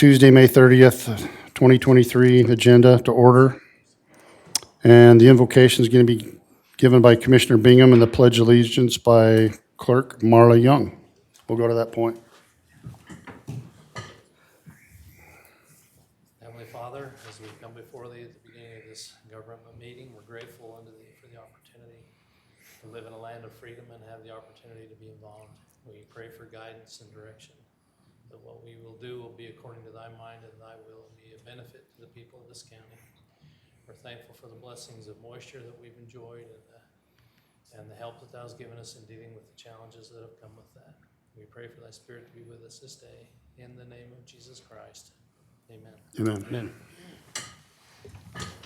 Tuesday, May 30th, 2023 agenda to order. And the invocation is going to be given by Commissioner Bingham and the Pledge of Allegiance by Clerk Marla Young. We'll go to that point. Heavenly Father, as we come before Thee at the beginning of this government meeting, we're grateful unto Thee for the opportunity to live in a land of freedom and have the opportunity to be involved. We pray for guidance and direction, that what we will do will be according to Thy mind and Thy will be a benefit to the people of this county. We're thankful for the blessings of moisture that we've enjoyed and the help that Thou hast given us in dealing with the challenges that have come with that. We pray for Thy Spirit to be with us this day. In the name of Jesus Christ. Amen. Amen. Amen.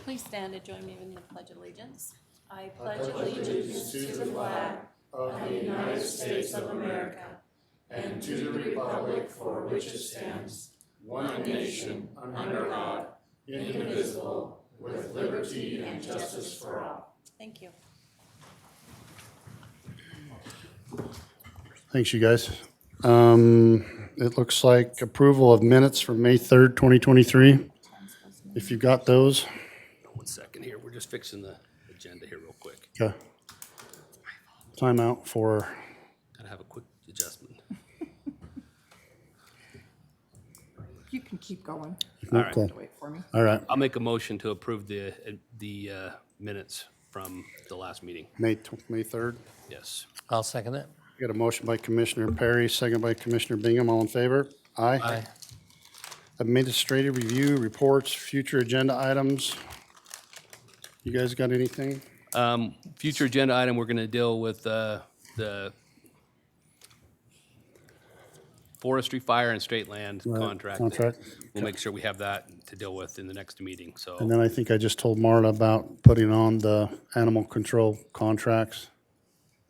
Please stand and join me in the Pledge of Allegiance. I pledge allegiance to the flag of the United States of America and to the republic for which it stands, one nation, under God, indivisible, with liberty and justice for all. Thank you. Thanks, you guys. It looks like approval of minutes for May 3rd, 2023. If you got those. 1 second here. We're just fixing the agenda here real quick. Okay. Timeout for, Gotta have a quick adjustment. You can keep going. All right. okay. Wait for me. All right, I'll make a motion to approve the minutes from the last meeting. May 3rd. Yes. I'll second it. Got a motion by Commissioner Perry, second by Commissioner Bingham. All in favor? Aye. Aye. Administrative review, reports, future agenda items. You guys got anything? Future agenda item, we're gonna deal with the forestry, fire, and straight land Right, contract. contract. We'll make sure we have that to deal with in the next meeting, And so. then I think I just told Marla about putting on the animal control contracts.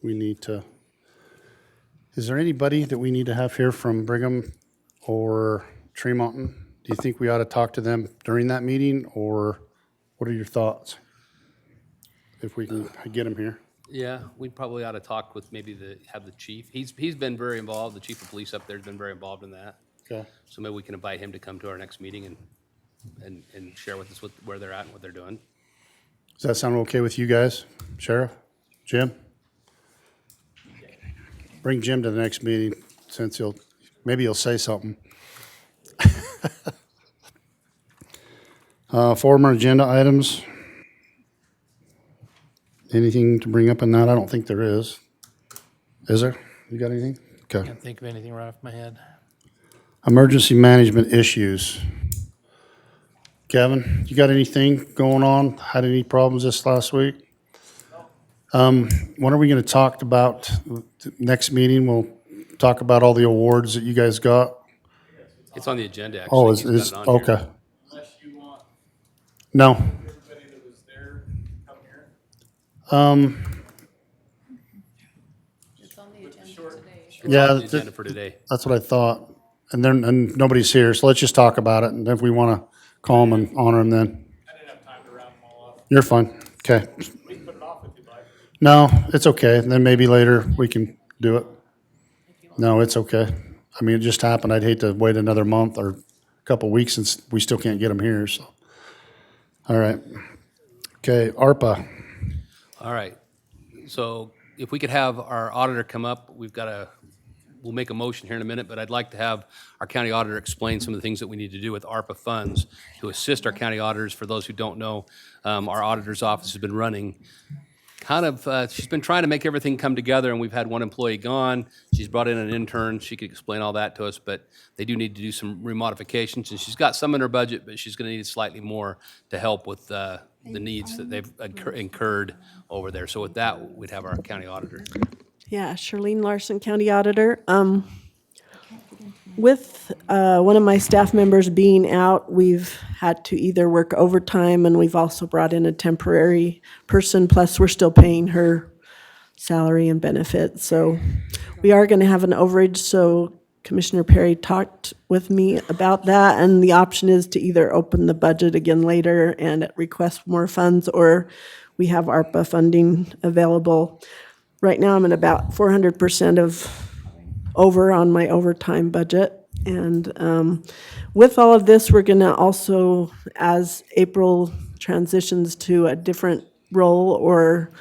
We need to, is there anybody that we need to have here from Brigham or Tremonton? Do you think we ought to talk to them during that meeting, or what are your thoughts? If we can get them here. Yeah, we probably ought to talk with maybe have the chief. He's been very involved, the chief of police up there has been very involved in that. Okay. So maybe we can invite him to come to our next meeting and share with us where they're at and what they're doing. Does that sound okay with you guys? Sheriff? Jim? Bring Jim to the next meeting, since maybe he'll say something. Former agenda items. Anything to bring up on that? I don't think there is. Is there? You got anything? Okay. Can't think of anything right off my head. Emergency management issues. Kevin, you got anything going on? Had any problems this last week? When are we gonna talk about, next meeting, we'll talk about all the awards that you guys got? It's on the agenda, actually. Oh, He's got is, it on here. okay. Unless you want No, everybody that was there come here. It's on the agenda today. It's yeah, on the agenda for today. that's what I thought. And nobody's here, so let's just talk about it, and if we wanna call them and honor them, then I didn't have time to round them all up. you're fine. Okay. We can put it off if you'd like. No, it's okay. Then maybe later we can do it. No, it's okay. I mean, it just happened. I'd hate to wait another month or a couple weeks since we still can't get them here, so. All right. Okay, ARPA. All right. So if we could have our auditor come up, we'll make a motion here in a minute, but I'd like to have our county auditor explain some of the things that we need to do with ARPA funds to assist our county auditors. For those who don't know, our auditor's office has been running she's been trying to make everything come together, and we've had one employee gone. She's brought in an intern. She could explain all that to us, but they do need to do some remodifications, and she's got some in her budget, but she's going to need slightly more to help with the needs that they've incurred over there. So with that, we'd have our county auditor. Yeah, Charlene Larson, County Auditor. With one of my staff members being out, we've had to either work overtime, and we've also brought in a temporary person, plus we're still paying her salary and benefits. So we are going to have an overage, so Commissioner Perry talked with me about that, and the option is to either open the budget again later and request more funds, or we have ARPA funding available. Right now, I'm at about 400% of over on my overtime budget. And with all of this, we're going to also, as April transitions to a different role or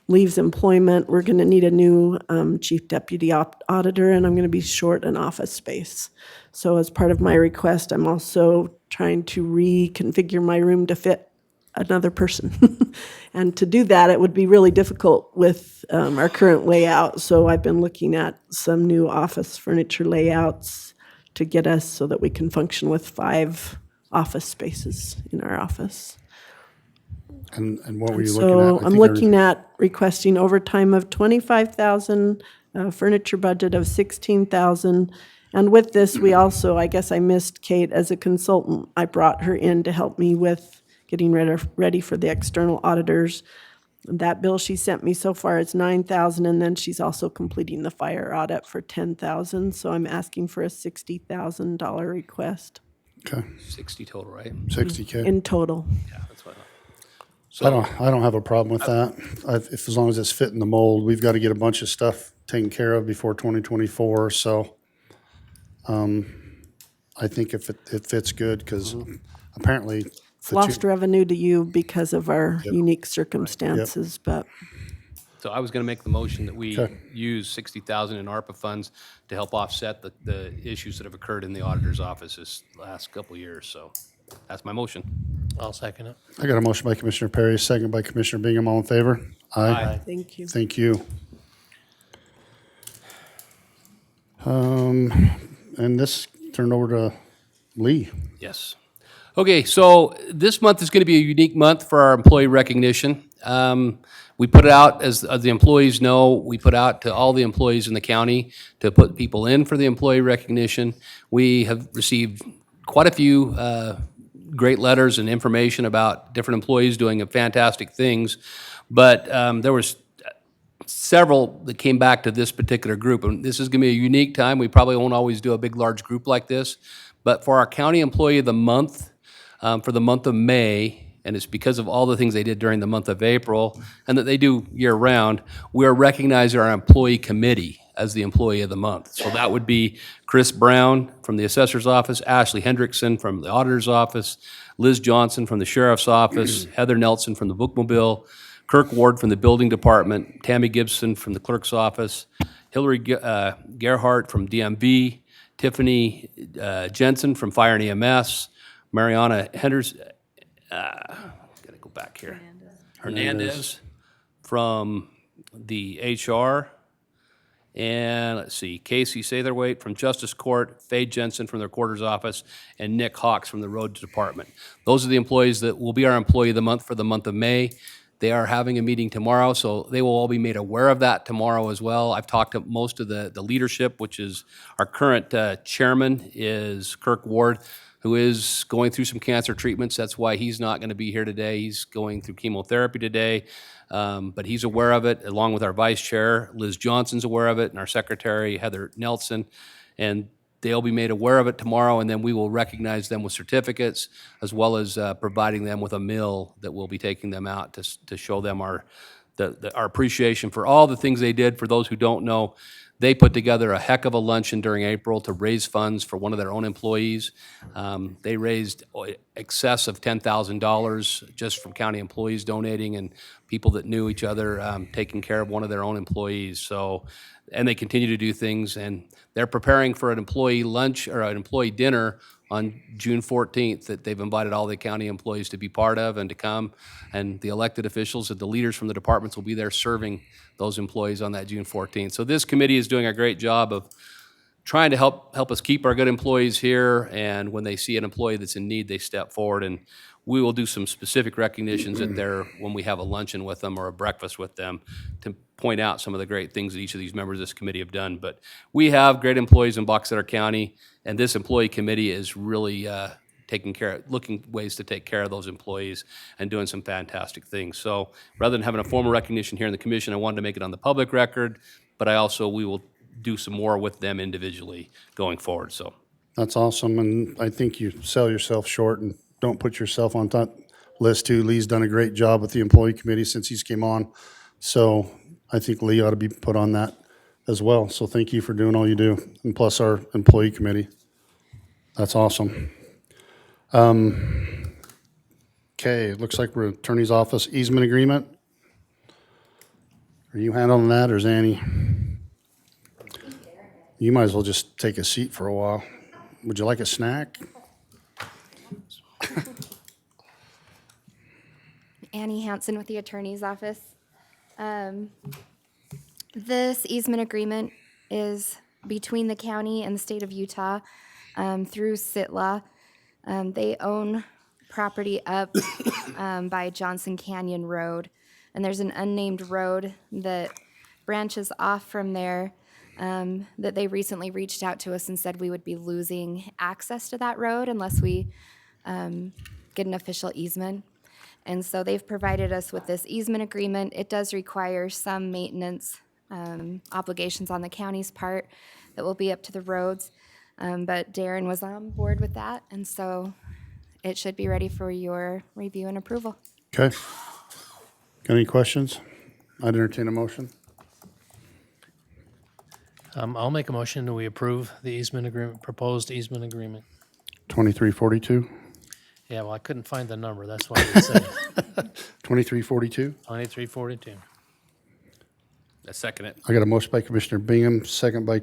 leaves employment, we're going to need a new chief deputy auditor, and I'm going to be short an office space. So as part of my request, I'm also trying to reconfigure my room to fit another person. And to do that, it would be really difficult with our current layout. So I've been looking at some new office furniture layouts to get us so that we can function with 5 office spaces in our office. And what were you looking at? So I I'm think I looking at requesting overtime of 25,000, furniture budget of 16,000. And with this, we also, I guess I missed Kate as a consultant. I brought her in to help me with getting ready for the external auditors. That bill she sent me so far is 9,000, and then she's also completing the fire audit for 10,000. So I'm asking for a $60,000 request Okay, 60 total, right? 60K. in total. Yeah, that's what I thought. I don't have a problem with that. If, as long as it's fitting the mold, we've got to get a bunch of stuff taken care of before 2024, so, I think if it fits good, because apparently. It's lost revenue to you because of our unique circumstances, but So I was going to make the motion that we Okay. use 60,000 in ARPA funds to help offset the issues that have occurred in the auditor's office this last couple of years. So that's my motion. I'll second it. I got a motion by Commissioner Perry, second by Commissioner Bingham. All in favor? Aye. thank you. Thank you. And this turned over to Lee. Yes. Okay, so this month is going to be a unique month for our employee recognition. We put it out, as the employees know, we put out to all the employees in the county to put people in for the employee recognition. We have received quite a few great letters and information about different employees doing fantastic things, but there was several that came back to this particular group, and this is going to be a unique time. We probably won't always do a big, large group like this, but for our county employee of the month, for the month of May, and it's because of all the things they did during the month of April and that they do year-round, we're recognizing our employee committee as the employee of the month. So that would be Chris Brown from the assessor's office, Ashley Hendrickson from the auditor's office, Liz Johnson from the sheriff's office, Heather Nelson from the bookmobile, Kirk Ward from the building department, Tammy Gibson from the clerk's office, Hillary Gerhardt from DMV, Tiffany Jensen from Fire and EMS, Mariana Henderson, gotta go back here. Hernandez from the HR, and let's see, Casey Satherwaite from Justice Court, Faye Jensen from the Recorder's Office, and Nick Hawks from the Road Department. Those are the employees that will be our Employee of the Month for the month of May. They are having a meeting tomorrow, so they will all be made aware of that tomorrow as well. I've talked to most of the leadership, which is our current chairman is Kirk Ward, who is going through some cancer treatments. That's why he's not going to be here today. He's going through chemotherapy today, but he's aware of it, along with our vice chair, Liz Johnson's aware of it, and our secretary, Heather Nelson, and they'll be made aware of it tomorrow, and then we will recognize them with certificates, as well as providing them with a meal that we'll be taking them out to show them our appreciation for all the things they did. For those who don't know, they put together a heck of a luncheon during April to raise funds for one of their own employees. They raised excess of $10,000 just from county employees donating and people that knew each other taking care of one of their own employees. So, and they continue to do things, and they're preparing for an employee lunch or an employee dinner on June 14th that they've invited all the county employees to be part of and to come. And the elected officials and the leaders from the departments will be there serving those employees on that June 14th. So this committee is doing a great job of trying to help us keep our good employees here, and when they see an employee that's in need, they step forward, and we will do some specific recognitions at their, when we have a luncheon with them or a breakfast with them, to point out some of the great things that each of these members of this committee have done. But we have great employees in Box Elder County, and this employee committee is really taking care, looking ways to take care of those employees and doing some fantastic things. So rather than having a formal recognition here in the commission, I wanted to make it on the public record, but we will do some more with them individually going forward, so. That's awesome, and I think you sell yourself short and don't put yourself on that list too. Lee's done a great job with the employee committee since he's came on. So I think Lee ought to be put on that as well. So thank you for doing all you do, and plus our employee committee. That's awesome. Okay, it looks like we're attorney's office easement agreement. Are you handling that or is Annie? You might as well just take a seat for a while. Would you like a snack? Annie Hansen with the Attorney's Office. This easement agreement is between the county and the state of Utah through SITLA. They own property up by Johnson Canyon Road, and there's an unnamed road that branches off from there that they recently reached out to us and said we would be losing access to that road unless we get an official easement. And so they've provided us with this easement agreement. It does require some maintenance obligations on the county's part that will be up to the roads. But Darren was on board with that, and so it should be ready for your review and approval. Okay. Got any questions? I'd entertain a motion. I'll make a motion that we approve the easement agreement, proposed easement agreement. 2342? Yeah, well, I couldn't find the number, that's why I said 2342? 2342. I second it. I got a motion by Commissioner Bingham, second by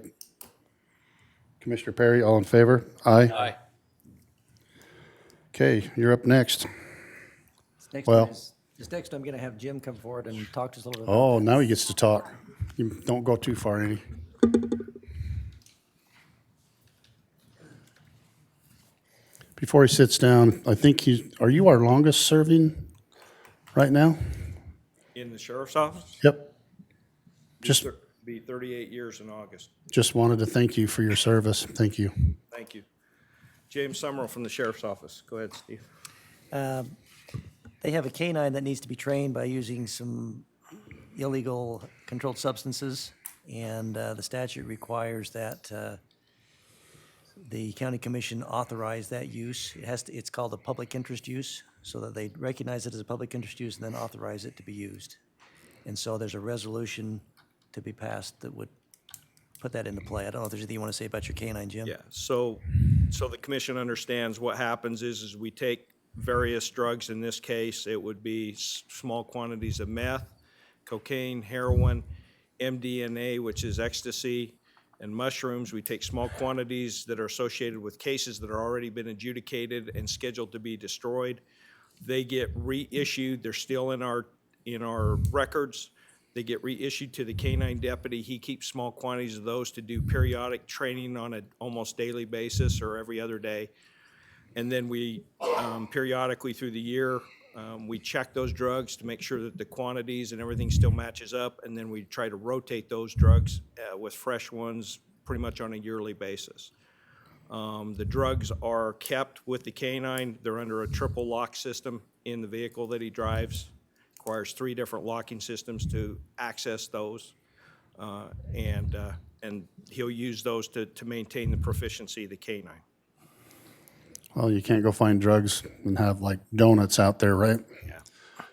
Commissioner Perry. All in favor? Aye. Aye. Okay, you're up next. This next, I'm going to have Jim come forward and talk to us a little bit. Oh, now he gets to talk. You don't go too far, Andy. Before he sits down, I think are you our longest serving right now? In the sheriff's office? Yep. Just, Be 38 years in August. just wanted to thank you for your service. Thank you. Thank you. James Summerall from the sheriff's office. Go ahead, Steve. They have a canine that needs to be trained by using some illegal controlled substances, and the statute requires that the county commission authorize that use. It's called a public interest use, so that they recognize it as a public interest use and then authorize it to be used. And so there's a resolution to be passed that would put that into play. I don't know if there's anything you want to say about your canine, Jim? Yeah, so the commission understands what happens is we take various drugs. In this case, it would be small quantities of meth, cocaine, heroin, MDMA, which is ecstasy, and mushrooms. We take small quantities that are associated with cases that are already been adjudicated and scheduled to be destroyed. They get reissued. They're still in our records. They get reissued to the canine deputy. He keeps small quantities of those to do periodic training on an almost daily basis or every other day. And then we periodically through the year, we check those drugs to make sure that the quantities and everything still matches up. And then we try to rotate those drugs with fresh ones pretty much on a yearly basis. The drugs are kept with the canine. They're under a triple lock system in the vehicle that he drives. Requires 3 different locking systems to access those. And he'll use those to maintain the proficiency of the canine. Well, you can't go find drugs and have like donuts out there, right? Yeah.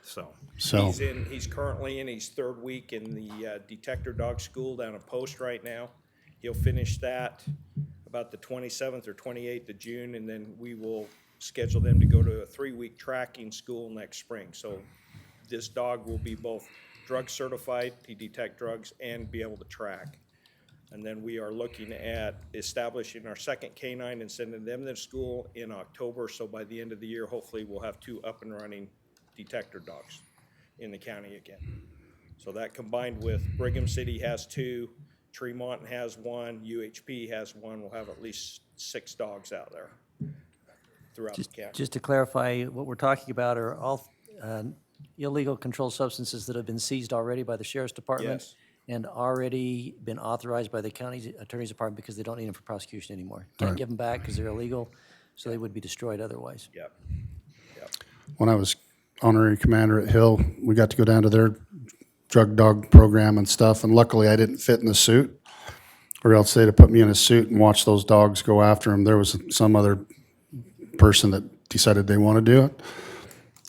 So So- he's currently in his 3rd week in the detector dog school down at Post right now. He'll finish that about the 27th or 28th of June, and then we will schedule them to go to a 3-week tracking school next spring. So this dog will be both drug certified to detect drugs and be able to track. And then we are looking at establishing our 2nd canine and sending them to school in October. So by the end of the year, hopefully we'll have 2 up and running detector dogs in the county again. So that combined with Brigham City has 2, Tremont has 1, UHP has 1. We'll have at least 6 dogs out there throughout the county. Just to clarify, what we're talking about are all illegal controlled substances that have been seized already by the sheriff's department Yes. and already been authorized by the county attorney's department because they don't need them for prosecution anymore. Can't give them back because they're illegal, so they would be destroyed otherwise. Yep. When I was honorary commander at Hill, we got to go down to their drug dog program and stuff, and luckily I didn't fit in the suit, or else they'd have put me in a suit and watched those dogs go after them. There was some other person that decided they want to do it.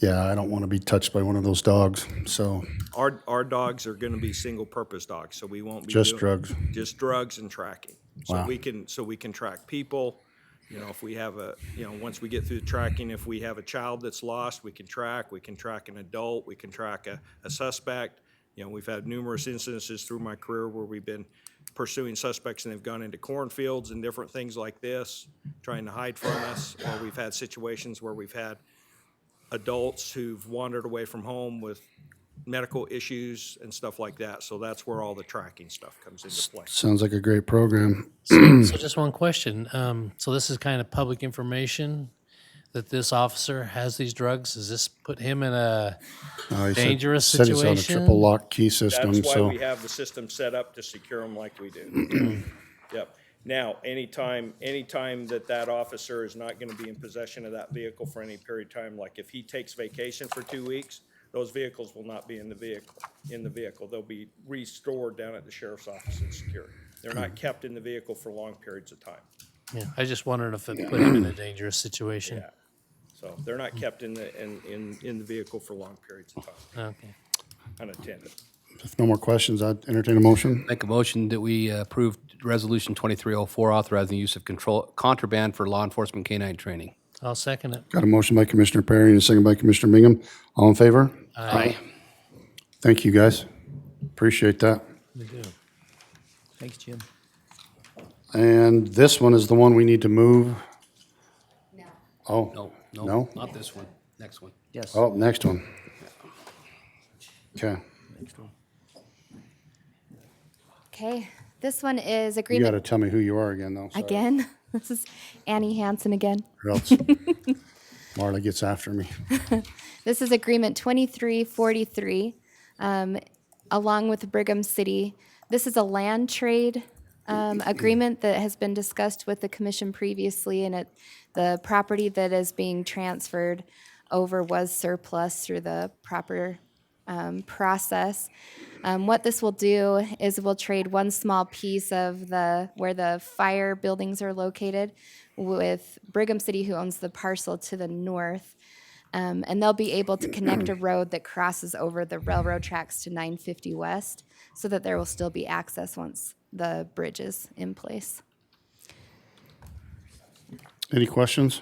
Yeah, I don't want to be touched by one of those dogs, so Our dogs are going to be single-purpose dogs, so we won't be just doing- drugs. Just drugs and tracking. Wow. So we can track people, You know, if we have once we get through the tracking, if we have a child that's lost, we can track an adult, we can track a suspect. You know, we've had numerous instances through my career where we've been pursuing suspects and they've gone into cornfields and different things like this, trying to hide from us. Or we've had situations where we've had adults who've wandered away from home with medical issues and stuff like that. So that's where all the tracking stuff comes into play. Sounds like a great program. So just one question. So this is kind of public information that this officer has these drugs. Does this put him in a He said- dangerous said it's on a situation? triple lock key system, That's why so. we have the system set up to secure them like we do. Yep. Now, anytime that officer is not gonna be in possession of that vehicle for any period of time, like if he takes vacation for 2 weeks, those vehicles will not be in the vehicle. They'll be restored down at the sheriff's office and secured. They're not kept in the vehicle for long periods of time. Yeah, I just wondered if it put him in a dangerous situation. Yeah. So they're not kept in the vehicle for long periods of time, Okay. unattended. If no more questions, I'd entertain a motion. Make a motion that we approve Resolution 2304, authorizing the use of contraband for law enforcement canine training. I'll second it. Got a motion by Commissioner Perry and a second by Commissioner Bingham. All in favor? Aye. Thank you, guys. Appreciate that. We do. Thanks, Jim. And this one is the one we need to move? No. Oh, No, No? no, not this one. Next one. Yes. oh, next one. Okay. Next one. Okay, this one is You agreement. got to tell me who you are again, though. Sorry. Again, this is Annie Hansen again. Or else Marla gets after me. This is Agreement 2343, along with Brigham City. This is a land trade agreement that has been discussed with the commission previously, and the property that is being transferred over was surplus through the proper process. What this will do is we'll trade one small piece of where the fire buildings are located with Brigham City, who owns the parcel to the north. And they'll be able to connect a road that crosses over the railroad tracks to 950 West so that there will still be access once the bridge is in place. Any questions?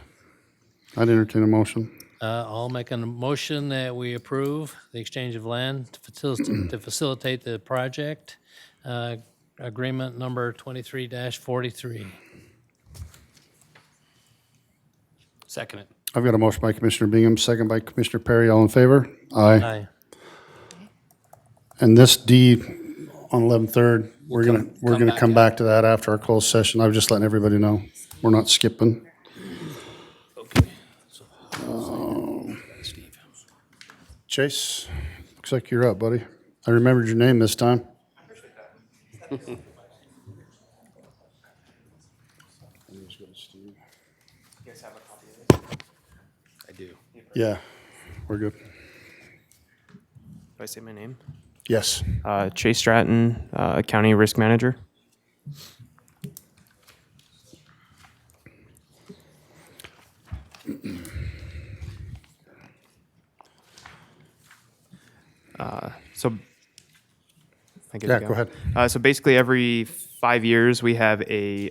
I'd entertain a motion. I'll make a motion that we approve the exchange of land to facilitate the project, agreement number 23-43. Second it. I've got a motion by Commissioner Bingham, second by Commissioner Perry. All in favor? Aye. Aye. And this deed on 11/3, we're gonna come back to that after our closed session. I was just letting everybody know. We're not skipping. Okay. So, Steve. Chase, looks like you're up, buddy. I remembered your name this time. I do. Yeah, we're good. Do I say my name? Yes. Chase Stratton, County Risk Manager. So, I get to Yeah, go ahead. So basically, every 5 years, we have a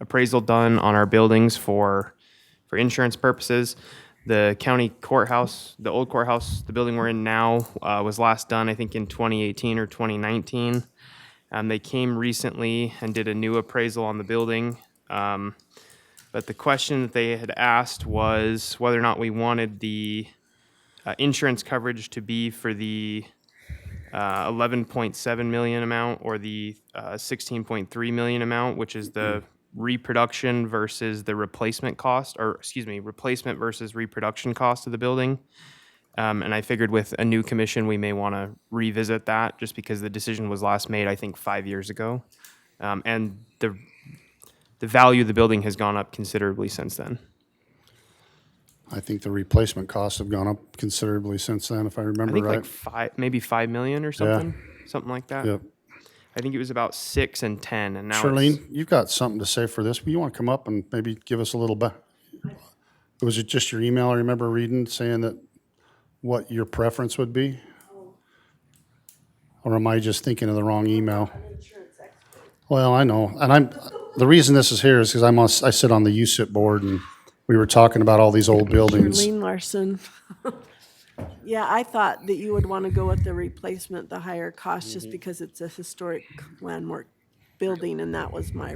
appraisal done on our buildings for insurance purposes. The county courthouse, the old courthouse, the building we're in now, was last done, I think, in 2018 or 2019. They came recently and did a new appraisal on the building. But the question that they had asked was whether or not we wanted the insurance coverage to be for the 11.7 million amount or the 16.3 million amount, which is the reproduction versus the replacement cost, or excuse me, replacement versus reproduction cost of the building. And I figured with a new commission, we may want to revisit that just because the decision was last made, I think, 5 years ago. And the value of the building has gone up considerably since then. I think the replacement costs have gone up considerably since then, if I I remember think right. like maybe 5 million or something, something like that. Yep. I think it was about 6 and 10, and now Charlene, you've got something to say for this. You want to come up and maybe give us a little bit? Was it just your email I remember reading saying that what your preference would be? Or am I just thinking of the wrong email? Well, I know, and the reason this is here is because I sit on the USIP board, and we were talking about all these old buildings. Charlene Larson. Yeah, I thought that you would want to go with the replacement, the higher cost, just because it's a historic landmark building, and that was my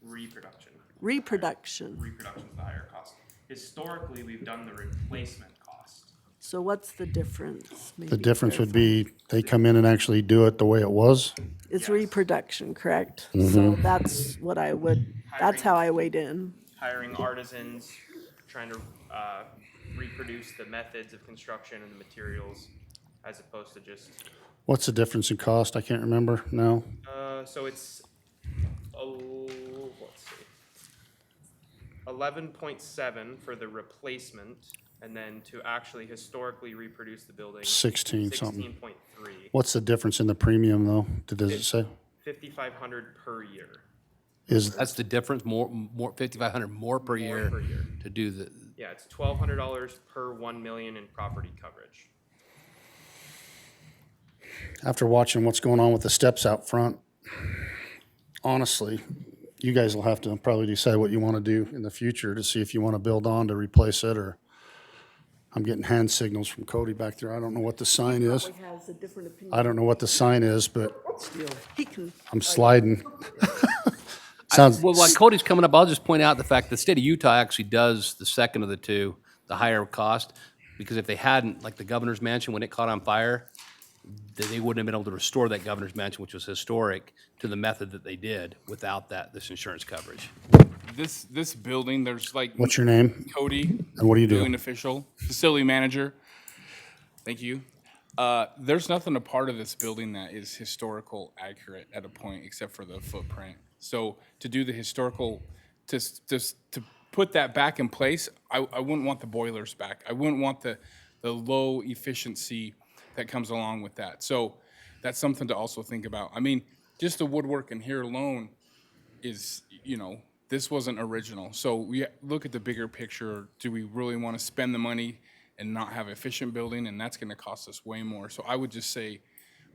Reproduction. reproduction. Reproduction's the higher cost. Historically, we've done the replacement cost. So what's the difference? The difference would be they come in and actually do it the way it was. It's reproduction, correct? So that's what I would, that's how I weighed in. Hiring artisans, trying to reproduce the methods of construction and the materials, as opposed to just. What's the difference in cost? I can't remember now. So it's, let's see, 11.7 for the replacement, and then to actually historically reproduce the building. 16 something. 16.3. What's the difference in the premium, though? Does it say? 5,500 per year. That's the difference, more 5,500 more per year per year. to do the, Yeah, it's $1,200 per 1 million in property coverage. After watching what's going on with the steps out front, honestly, you guys will have to probably decide what you want to do in the future to see if you want to build on to replace it, or I'm getting hand signals from Cody back there. I don't know what the sign is. Probably has a different opinion. I don't know what the sign is, but He can, I'm sliding. Sounds, well, while Cody's coming up, I'll just point out the fact the state of Utah actually does the second of the two, the higher cost, because if they hadn't, like the governor's mansion, when it caught on fire, they wouldn't have been able to restore that governor's mansion, which was historic, to the method that they did without this insurance coverage. This building, there's like what's your name? Cody, And what do you do? building official, facility manager. Thank you. There's nothing a part of this building that is historical accurate at a point except for the footprint. So to do the historical, to put that back in place, I wouldn't want the boilers back. I wouldn't want the low efficiency that comes along with that. So that's something to also think about. I mean, just the woodwork in here alone is, this wasn't original. So we look at the bigger picture. Do we really want to spend the money and not have an efficient building? And that's going to cost us way more. So I would just say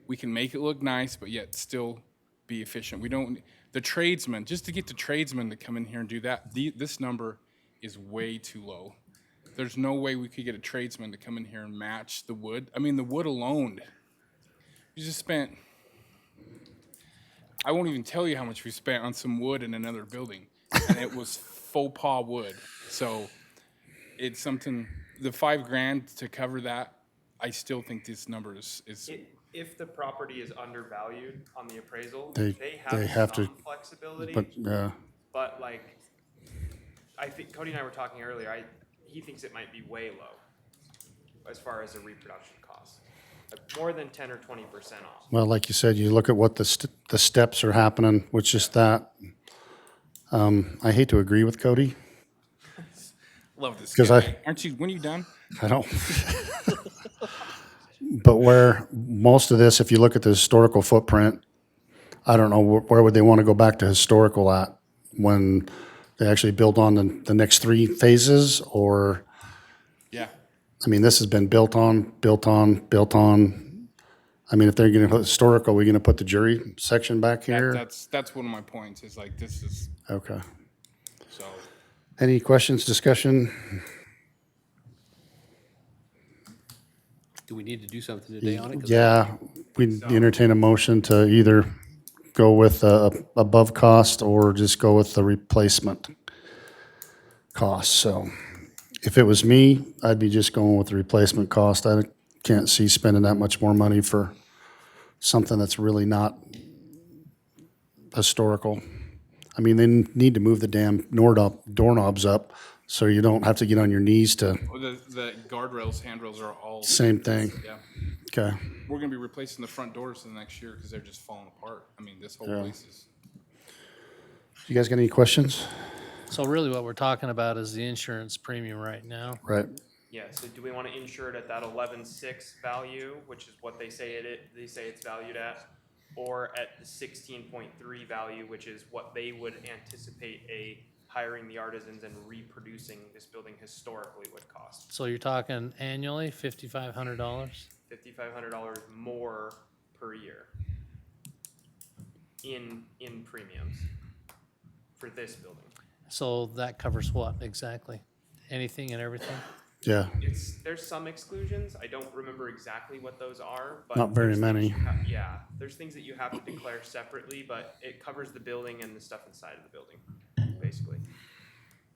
we can make it look nice, but yet still be efficient. We don't, the tradesmen, just to get the tradesmen to come in here and do that, this number is way too low. There's no way we could get a tradesman to come in here and match the wood. I mean, the wood alone, we just spent, I won't even tell you how much we spent on some wood in another building. And it was faux pas wood. So it's something, the $5,000 to cover that, I still think this number is If the property is undervalued on the appraisal, They they have to- some flexibility. But like, I think Cody and I were talking earlier. He thinks it might be way low as far as a reproduction cost, like more than 10 or 20% off. well, like you said, you look at what the steps are happening, which is that. I hate to agree with Cody. love this 'Cause guy. Aren't you? When are you done? I don't. But where most of this, if you look at the historical footprint, I don't know, where would they want to go back to historical at when they actually build on the next three phases? Or, Yeah. I mean, this has been built on. I mean, if they're going to put historical, are we going to put the jury section back here? That's one of my points. Is like this is Okay. so. Any questions, discussion? Do we need to do something today on it? 'Cause Yeah, we entertain a motion to either go with above cost or just go with the replacement cost. So if it was me, I'd be just going with the replacement cost. I can't see spending that much more money for something that's really not historical. I mean, they need to move the damn doorknobs up so you don't have to get on your knees to, The guardrails, handrails are all same thing. Yeah, Okay. we're gonna be replacing the front doors in the next year because they're just falling apart. I mean, this whole Yeah. place is. You guys got any questions? So really what we're talking about is the insurance premium right now. Right. Yeah. So do we want to insure it at that 11.6 value, which is what they say they say it's valued at, or at the 16.3 value, which is what they would anticipate hiring the artisans and reproducing this building historically would cost? So you're talking annually, $5,500? $5,500 more per year in premiums. for this building. So that covers what exactly? Anything and everything? Yeah, There's some exclusions. I don't remember exactly what those are, but Not very there's things many. you yeah, there's things that you have to declare separately, but it covers the building and the stuff inside of the building, basically.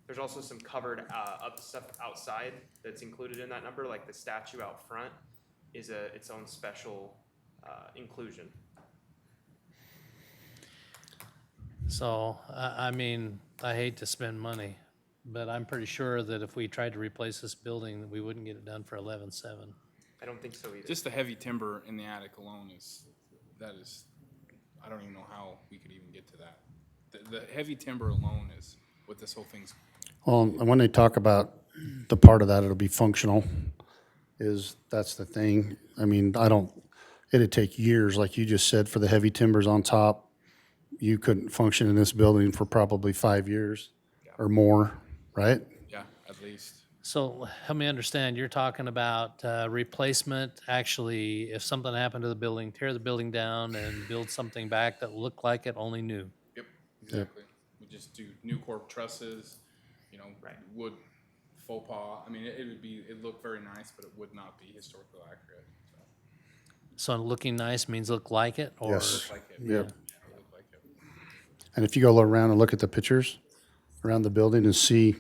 There's also some covered stuff outside that's included in that number, like the statue out front is its own special inclusion. So, I mean, I hate to spend money, but I'm pretty sure that if we tried to replace this building, that we wouldn't get it done for 11.7. I don't think so either. Just the heavy timber in the attic alone I don't even know how we could even get to that. The heavy timber alone is what this whole thing's. well, and when they talk about the part of that, it'll be functional, that's the thing. I mean, it'd take years, like you just said, for the heavy timbers on top. You couldn't function in this building for probably 5 years or more, right? Yeah, at least. So help me understand, you're talking about replacement, actually, if something happened to the building, tear the building down and build something back that looked like it, only new. Yep, exactly. We just do new corp trusses, wood faux pas. I mean, it'd look very nice, but it would not be historically accurate. So looking nice means look like it, or? Yes. Look like it. Yep. Yeah, look like it. And if you go around and look at the pictures around the building and see,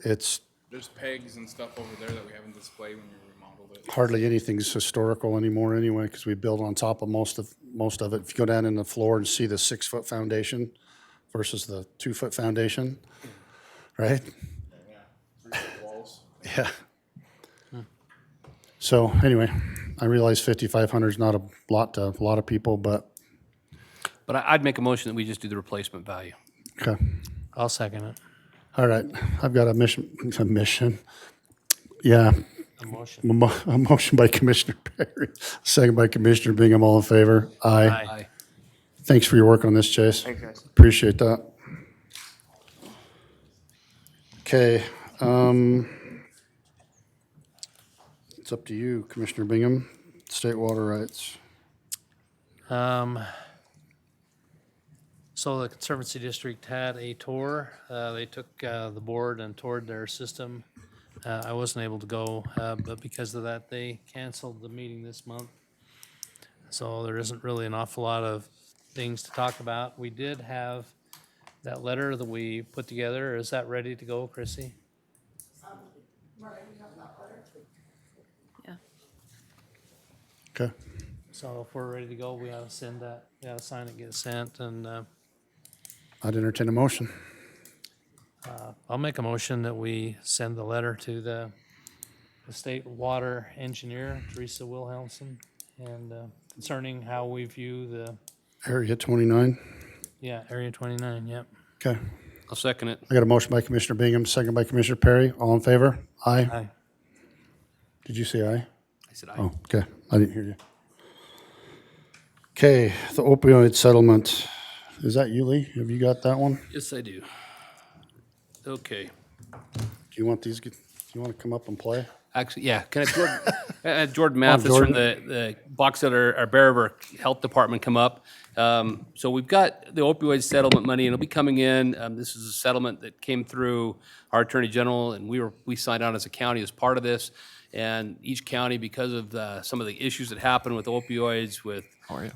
it's There's pegs and stuff over there that we haven't displayed when we remodeled it. hardly anything's historical anymore anyway, because we build on top of most of it. If you go down in the floor and see the 6-foot foundation versus the 2-foot foundation, right? Yeah, 3 walls. Yeah. So anyway, I realize 5,500 is not a lot to a lot of people, but But I'd make a motion that we just do the replacement value. okay. I'll second it. All right, I've got a mission. Yeah, A motion. a motion by Commissioner Perry, second by Commissioner Bingham. All in favor? Aye. Aye. Thanks for your work on this, Chase. Thanks, guys. Appreciate that. Okay, it's up to you, Commissioner Bingham. State water rights. So the Conservancy District had a tour. They took the board and toured their system. I wasn't able to go, but because of that, they canceled the meeting this month. So there isn't really an awful lot of things to talk about. We did have that letter that we put together. Is that ready to go, Chrissy? Yeah. Okay, So if we're ready to go, we ought to send that, we ought to sign it, get it sent, and I'd entertain a motion. I'll make a motion that we send the letter to the state water engineer, Teresa Wilhelmsen, and concerning how we view the, Area 29. Area 29, yep. Okay, I'll second it. I got a motion by Commissioner Bingham, second by Commissioner Perry. All in favor? Aye. Aye. Did you say aye? I said aye. Oh, okay, I didn't hear you. Okay, the opioid settlement. Is that you, Lee? Have you got that one? Yes, I do. Okay. Do you want these, do you want to come up and play? Actually, yeah, can I, Jordan Mathis from Jordan. the Box Elder, our Bear River Health Department come up. So we've got the opioid settlement money, and it'll be coming in. This is a settlement that came through our Attorney General, and we signed on as a county as part of this. And each county, because of some of the issues that happen with opioids, with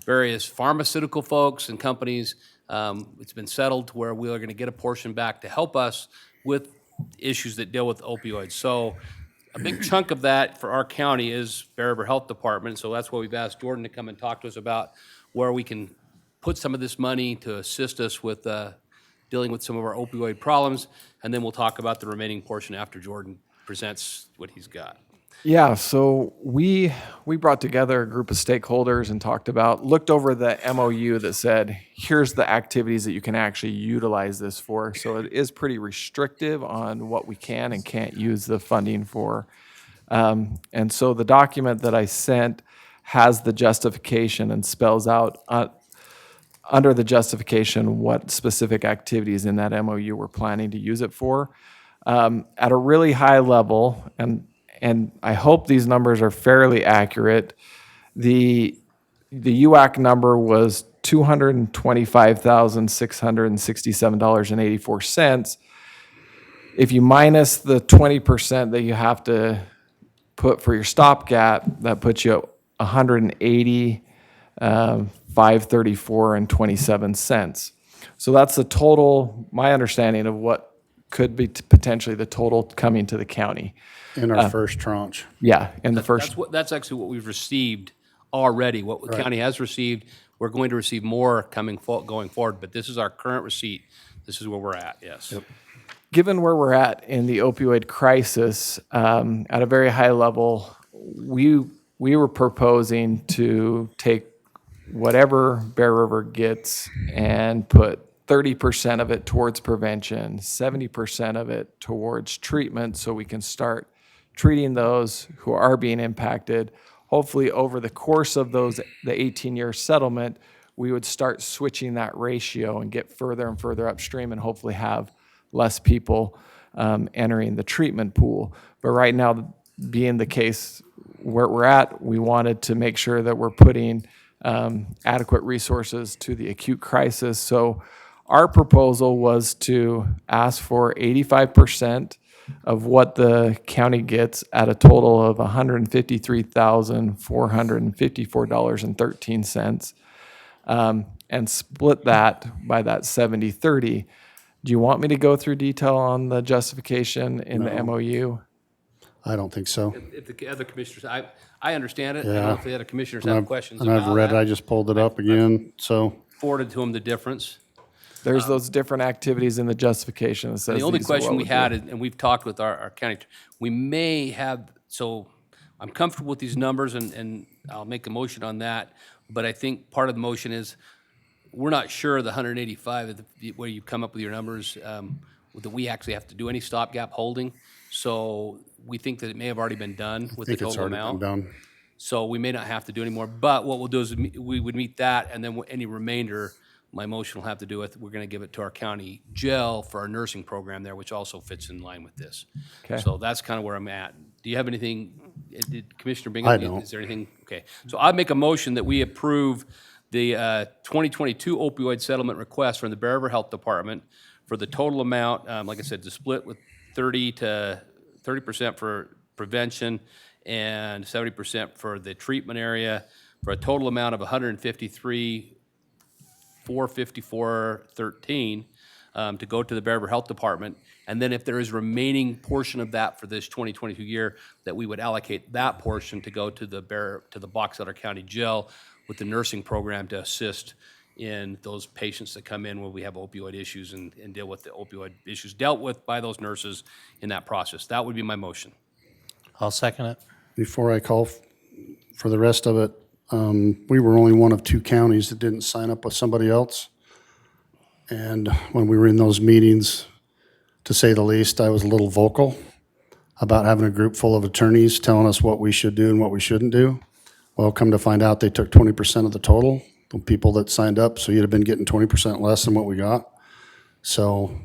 various pharmaceutical folks and companies, it's been settled to where we are going to get a portion back to help us with issues that deal with opioids. So a big chunk of that for our county is Bear River Health Department. So that's why we've asked Jordan to come and talk to us about where we can put some of this money to assist us with dealing with some of our opioid problems. And then we'll talk about the remaining portion after Jordan presents what he's got. Yeah, so we brought together a group of stakeholders and looked over the MOU that said, here's the activities that you can actually utilize this for. So it is pretty restrictive on what we can and can't use the funding for. And so the document that I sent has the justification and spells out under the justification what specific activities in that MOU we're planning to use it for. At a really high level, and I hope these numbers are fairly accurate. The UAC number was $225,667.84. If you minus the 20% that you have to put for your stopgap, that puts you at 180, 534 and 27 cents. So that's the total, my understanding of what could be potentially the total coming to the county. In our first tranche. Yeah, in the first. That's actually what we've received already, what the county has received. We're going to receive more going forward, but this is our current receipt. This is where we're at, yes. Given where we're at in the opioid crisis, at a very high level, we were proposing to take whatever Bear River gets and put 30% of it towards prevention, 70% of it towards treatment, so we can start treating those who are being impacted. Hopefully, over the course of the 18-year settlement, we would start switching that ratio and get further and further upstream and hopefully have less people entering the treatment pool. But right now, being the case where we're at, we wanted to make sure that we're putting adequate resources to the acute crisis. So our proposal was to ask for 85% of what the county gets at a total of $153,454.13, and split that by that 70-30. Do you want me to go through detail on the justification in the MOU? I don't think so. If the other commissioners, I understand it. I don't Yeah. know if the other commissioners have questions And I've about read, that. I just pulled it up again, so. Forwarded to them the difference. There's those different activities in the justification that says The only these are what question we we're had, doing. and we've talked with our county, we may have, so I'm comfortable with these numbers, and I'll make a motion on that, but I think part of the motion is, we're not sure the 185, where you come up with your numbers, that we actually have to do any stopgap holding. So we think that it may have already been done with the I think it's total already amount. been done. So we may not have to do any more, but what we'll do is we would meet that, and then any remainder, my motion will have to do with, we're gonna give it to our county jail for our nursing program there, which also fits in line with this. Okay. So that's kind of where I'm at. Do you have anything, did Commissioner I Bingham, don't. is there anything? Okay, so I'd make a motion that we approve the 2022 opioid settlement request from the Bear River Health Department for the total amount, like I said, to split with 30% for prevention and 70% for the treatment area, for a total amount of $153,454.13 to go to the Bear River Health Department. And then if there is remaining portion of that for this 2022 year, that we would allocate that portion to go to the Box Elder County Jail with the nursing program to assist in those patients that come in when we have opioid issues and deal with the opioid issues dealt with by those nurses in that process. That would be my motion. I'll second it. Before I call for the rest of it, we were only one of 2 counties that didn't sign up with somebody else. And when we were in those meetings, to say the least, I was a little vocal about having a group full of attorneys telling us what we should do and what we shouldn't do. Well, come to find out, they took 20% of the total, the people that signed up, so you'd have been getting 20% less than what we got. So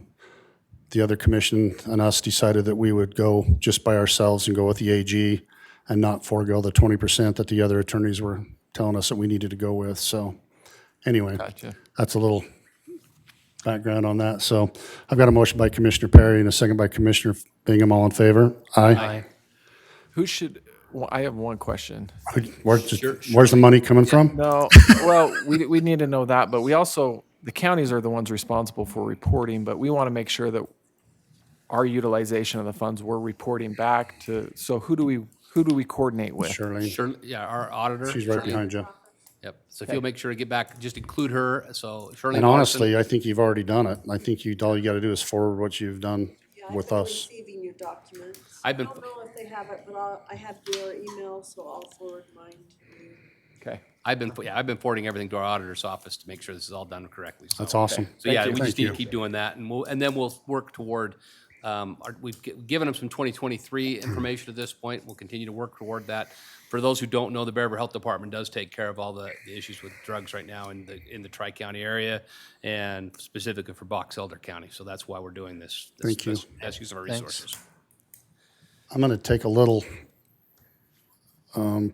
the other commission and us decided that we would go just by ourselves and go with the AG and not forego the 20% that the other attorneys were telling us that we needed to go with. So anyway, Gotcha. that's a little background on that. So I've got a motion by Commissioner Perry and a second by Commissioner Bingham. All in favor? Aye. Who should, well, I have one question. Where's the money coming from? No, well, we need to know that, but we also, the counties are the ones responsible for reporting, but we want to make sure that our utilization of the funds, we're reporting back to, so who do we coordinate with? Shirley, Sure, yeah, our auditor. she's right Shirley. behind you. Yep, so if you'll make sure to get back, just include her, so Shirley. And Morrison. honestly, I think you've already done it. I think all you got to do is forward what you've done with us. Receiving your documents. I've been- I don't know if they have it, but I have your email, so I'll forward mine to you. Okay. I've been forwarding everything to our auditor's office to make sure this is all done correctly. So. That's awesome. So yeah, we Thank just need you. to keep doing that, and then we'll work toward. We've given them some 2023 information at this point. We'll continue to work toward that. For those who don't know, the Bear River Health Department does take care of all the issues with drugs right now in the Tri-County area, and specifically for Box Elder County. So that's why we're doing this. Thank you. Best use of our Thanks. resources. I'm going to take a little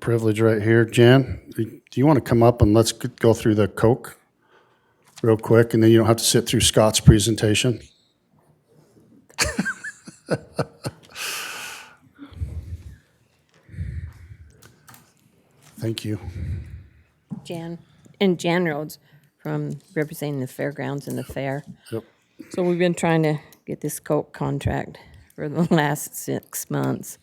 privilege right here. Jan, do you want to come up and let's go through the Coke real quick, and then you don't have to sit through Scott's presentation. Thank you. Jan Rhodes from representing the fairgrounds and the fair. Yep. So we've been trying to get this Coke contract for the last 6 months.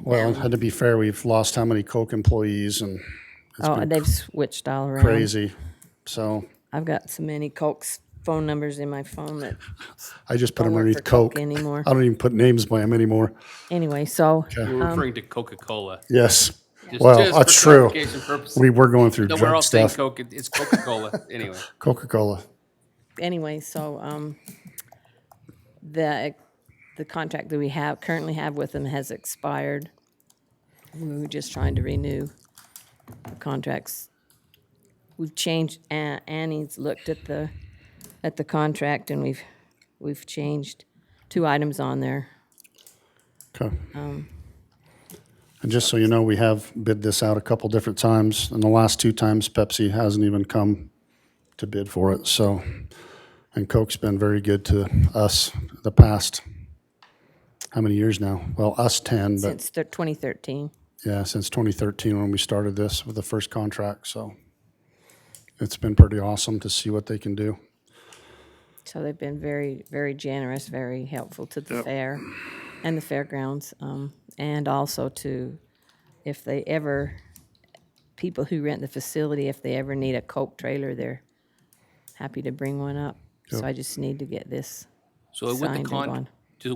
Well, and to be fair, we've lost how many Coke employees, and it's Oh, been they've switched all around. crazy. So I've got so many Coke's phone numbers in my phone that, I just put Don't them work underneath for Coke Coke. anymore. I don't even put names by them anymore. anyway, so, We're referring to Coca-Cola. Yes. Just- Well, just for that's true. clarification purposes. We were going through No, we're drug all saying stuff. Coke, it's Coca-Cola, anyway. Coca-Cola. the contract that we currently have with them has expired. We were just trying to renew the contracts. We've changed, Annie's looked at the contract, and we've changed 2 items on there. Okay. And just so you know, we have bid this out a couple different times, and the last 2 times Pepsi hasn't even come to bid for it, so, and Coke's been very good to us the past, how many years now? Well, us 10, but Since 2013. yeah, since 2013 when we started this with the first contract, so it's been pretty awesome to see what they can do. So they've been very, very generous, very helpful to the fair and the fairgrounds. And also if they ever, people who rent the facility, if they ever need a Coke trailer, they're happy to bring one up. So Yep. I just need to get this So with signed and going.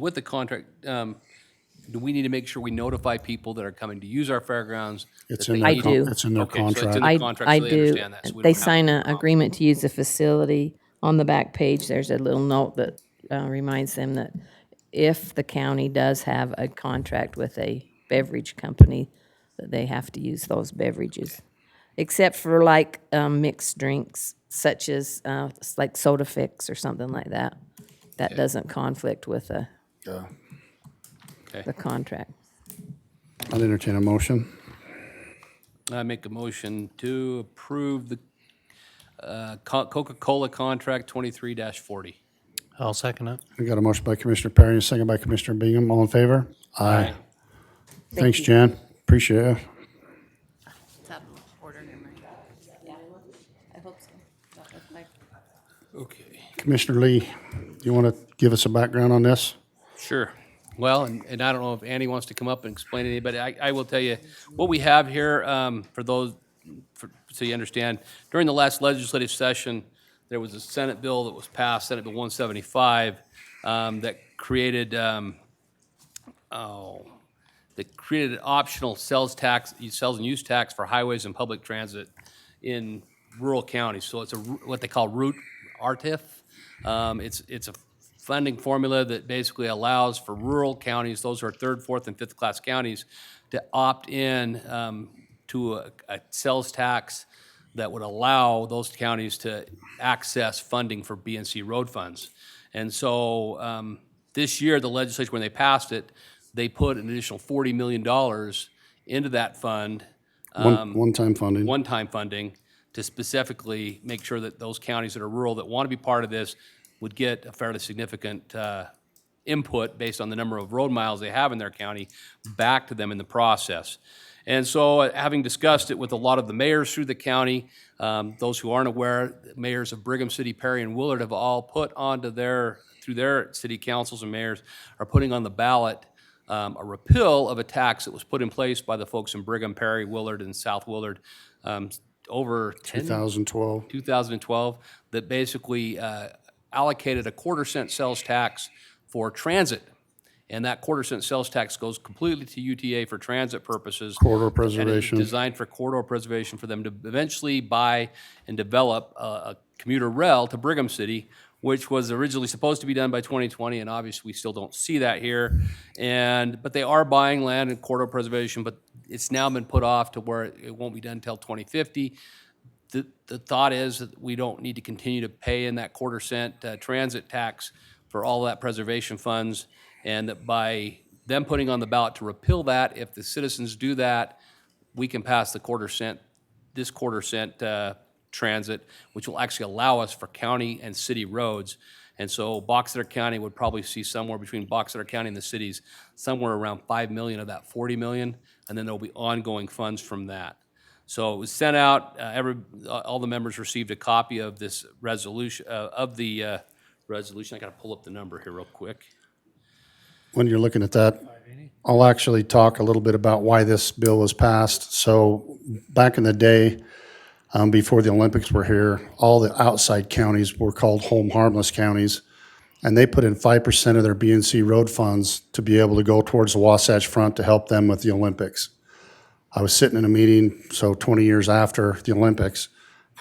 with the contract, do we need to make sure we notify people that are coming to use our fairgrounds? It's that in they their, need- do. it's in their Okay, so it's in contract. the contract, I so they do. understand that. so we They don't have sign any an problems. agreement to use the facility. On the back page, there's a little note that reminds them that if the county does have a contract with a beverage company, that they have to use those beverages. Except for like mixed drinks, such as like Soda Fix or something like that. That doesn't conflict with Yeah. the contract. I'll entertain a motion. I make a motion to approve the Coca-Cola contract 23-40. I'll second it. We got a motion by Commissioner Perry and a second by Commissioner Bingham. All in favor? Aye. Thanks, Jan. Appreciate it. It's out of order, never mind. Yeah, I hope so. That looked like Okay. Commissioner Lee, you want to give us a background on this? Sure. Well, and I don't know if Andy wants to come up and explain it, but I will tell you, what we have here, so you understand, during the last legislative session, there was a Senate bill that was passed, Senate Bill 175, that created an optional sales and use tax for highways and public transit in rural counties. So it's what they call route RTIF. It's a funding formula that basically allows for rural counties, those are 3rd, 4th, and 5th class counties, to opt in to a sales tax that would allow those counties to access funding for BNC road funds. And so this year, the legislature, when they passed it, they put an additional $40 million into that fund. One-time funding. One-time funding to specifically make sure that those counties that are rural that want to be part of this would get a fairly significant input based on the number of road miles they have in their county back to them in the process. And so having discussed it with a lot of the mayors through the county, those who aren't aware, mayors of Brigham City, Perry, and Willard have all put onto through their city councils and mayors, are putting on the ballot a repeal of a tax that was put in place by the folks in Brigham, Perry, Willard, and South Willard over 2012, that basically allocated a quarter-cent sales tax for transit. And that quarter-cent sales tax goes completely to UTA for transit purposes. Corridor And preservation. it's designed for corridor preservation, for them to eventually buy and develop a commuter rail to Brigham City, which was originally supposed to be done by 2020, and obviously we still don't see that here. But they are buying land in corridor preservation, but it's now been put off to where it won't be done until 2050. The thought is that we don't need to continue to pay in that quarter-cent transit tax for all that preservation funds, and that by them putting on the ballot to repeal that, if the citizens do that, we can pass this quarter-cent transit, which will actually allow us for county and city roads. And so Box Elder County would probably see somewhere between Box Elder County and the cities, somewhere around 5 million of that 40 million, and then there'll be ongoing funds from that. So it was sent out, all the members received a copy of this resolution, resolution. I gotta pull up the number here real quick. When you're looking at that, I'll actually talk a little bit about why this bill was passed. So back in the day, before the Olympics were here, all the outside counties were called home harmless counties. And they put in 5% of their B&C road funds to be able to go towards the Wasatch Front to help them with the Olympics. I was sitting in a meeting, so 20 years after the Olympics,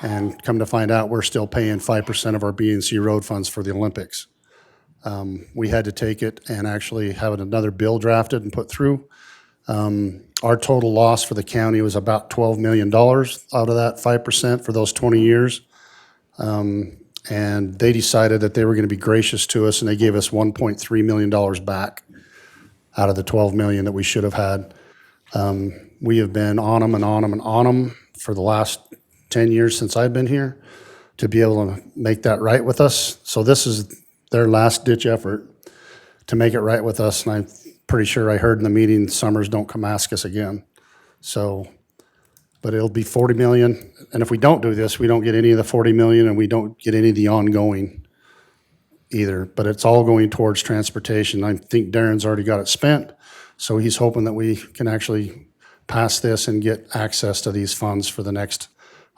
and come to find out we're still paying 5% of our B&C road funds for the Olympics. We had to take it and actually have another bill drafted and put through. Our total loss for the county was about $12 million out of that 5% for those 20 years. And they decided that they were going to be gracious to us, and they gave us $1.3 million back out of the $12 million that we should have had. We have been on them and on them and on them for the last 10 years since I've been here to be able to make that right with us. So this is their last-ditch effort to make it right with us, and I'm pretty sure I heard in the meeting, Summers don't come ask us again. So, but it'll be 40 million, and if we don't do this, we don't get any of the 40 million, and we don't get any of the ongoing either, but it's all going towards transportation. I think Darren's already got it spent, so he's hoping that we can actually pass this and get access to these funds for the next,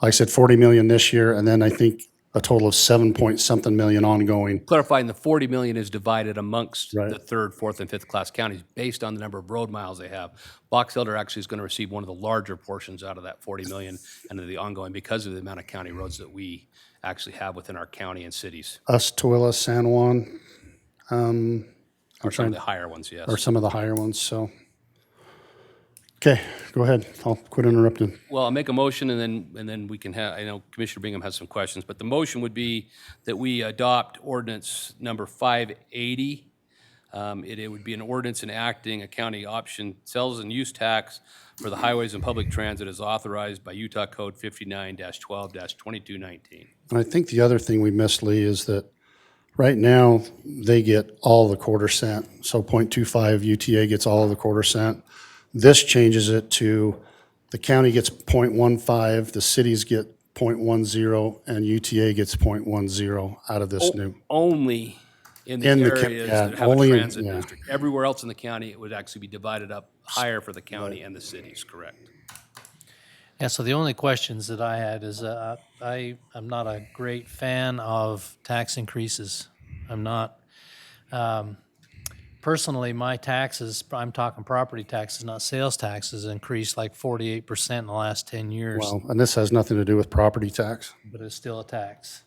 like I said, 40 million this year, and then I think a total of 7-point-something million ongoing. Clarifying, the 40 million is divided amongst Right. the third, fourth, and fifth class counties based on the number of road miles they have. Box Elder actually is going to receive one of the larger portions out of that 40 million and of the ongoing because of the amount of county roads that we actually have within our county and cities, Us, Tooele, San Juan, or some of the higher ones, yes. or some of the higher ones, so. Okay, go ahead. I'll quit interrupting. Well, I'll make a motion, and then we can have, I know Commissioner Bingham has some questions, but the motion would be that we adopt ordinance number 580. It would be an ordinance enacting a county option sales and use tax for the highways and public transit as authorized by Utah Code 59-12-2219. And I think the other thing we missed, Lee, is that right now, they get all the quarter cent. So 0.25 UTA gets all of the quarter cent. This changes it to the county gets 0.15, the cities get 0.10, and UTA gets 0.10 out of this new. Only in the In the ca- areas yeah, that have a only in- transit yeah. district. Everywhere else in the county, it would actually be divided up higher for the county and the cities, correct? Yeah, so the only questions that I had is, I'm not a great fan of tax increases. I'm not. Personally, my taxes, I'm talking property taxes, not sales taxes, increased like 48% in the last 10 years. Well, and this has nothing to do with property tax. But it's still a tax.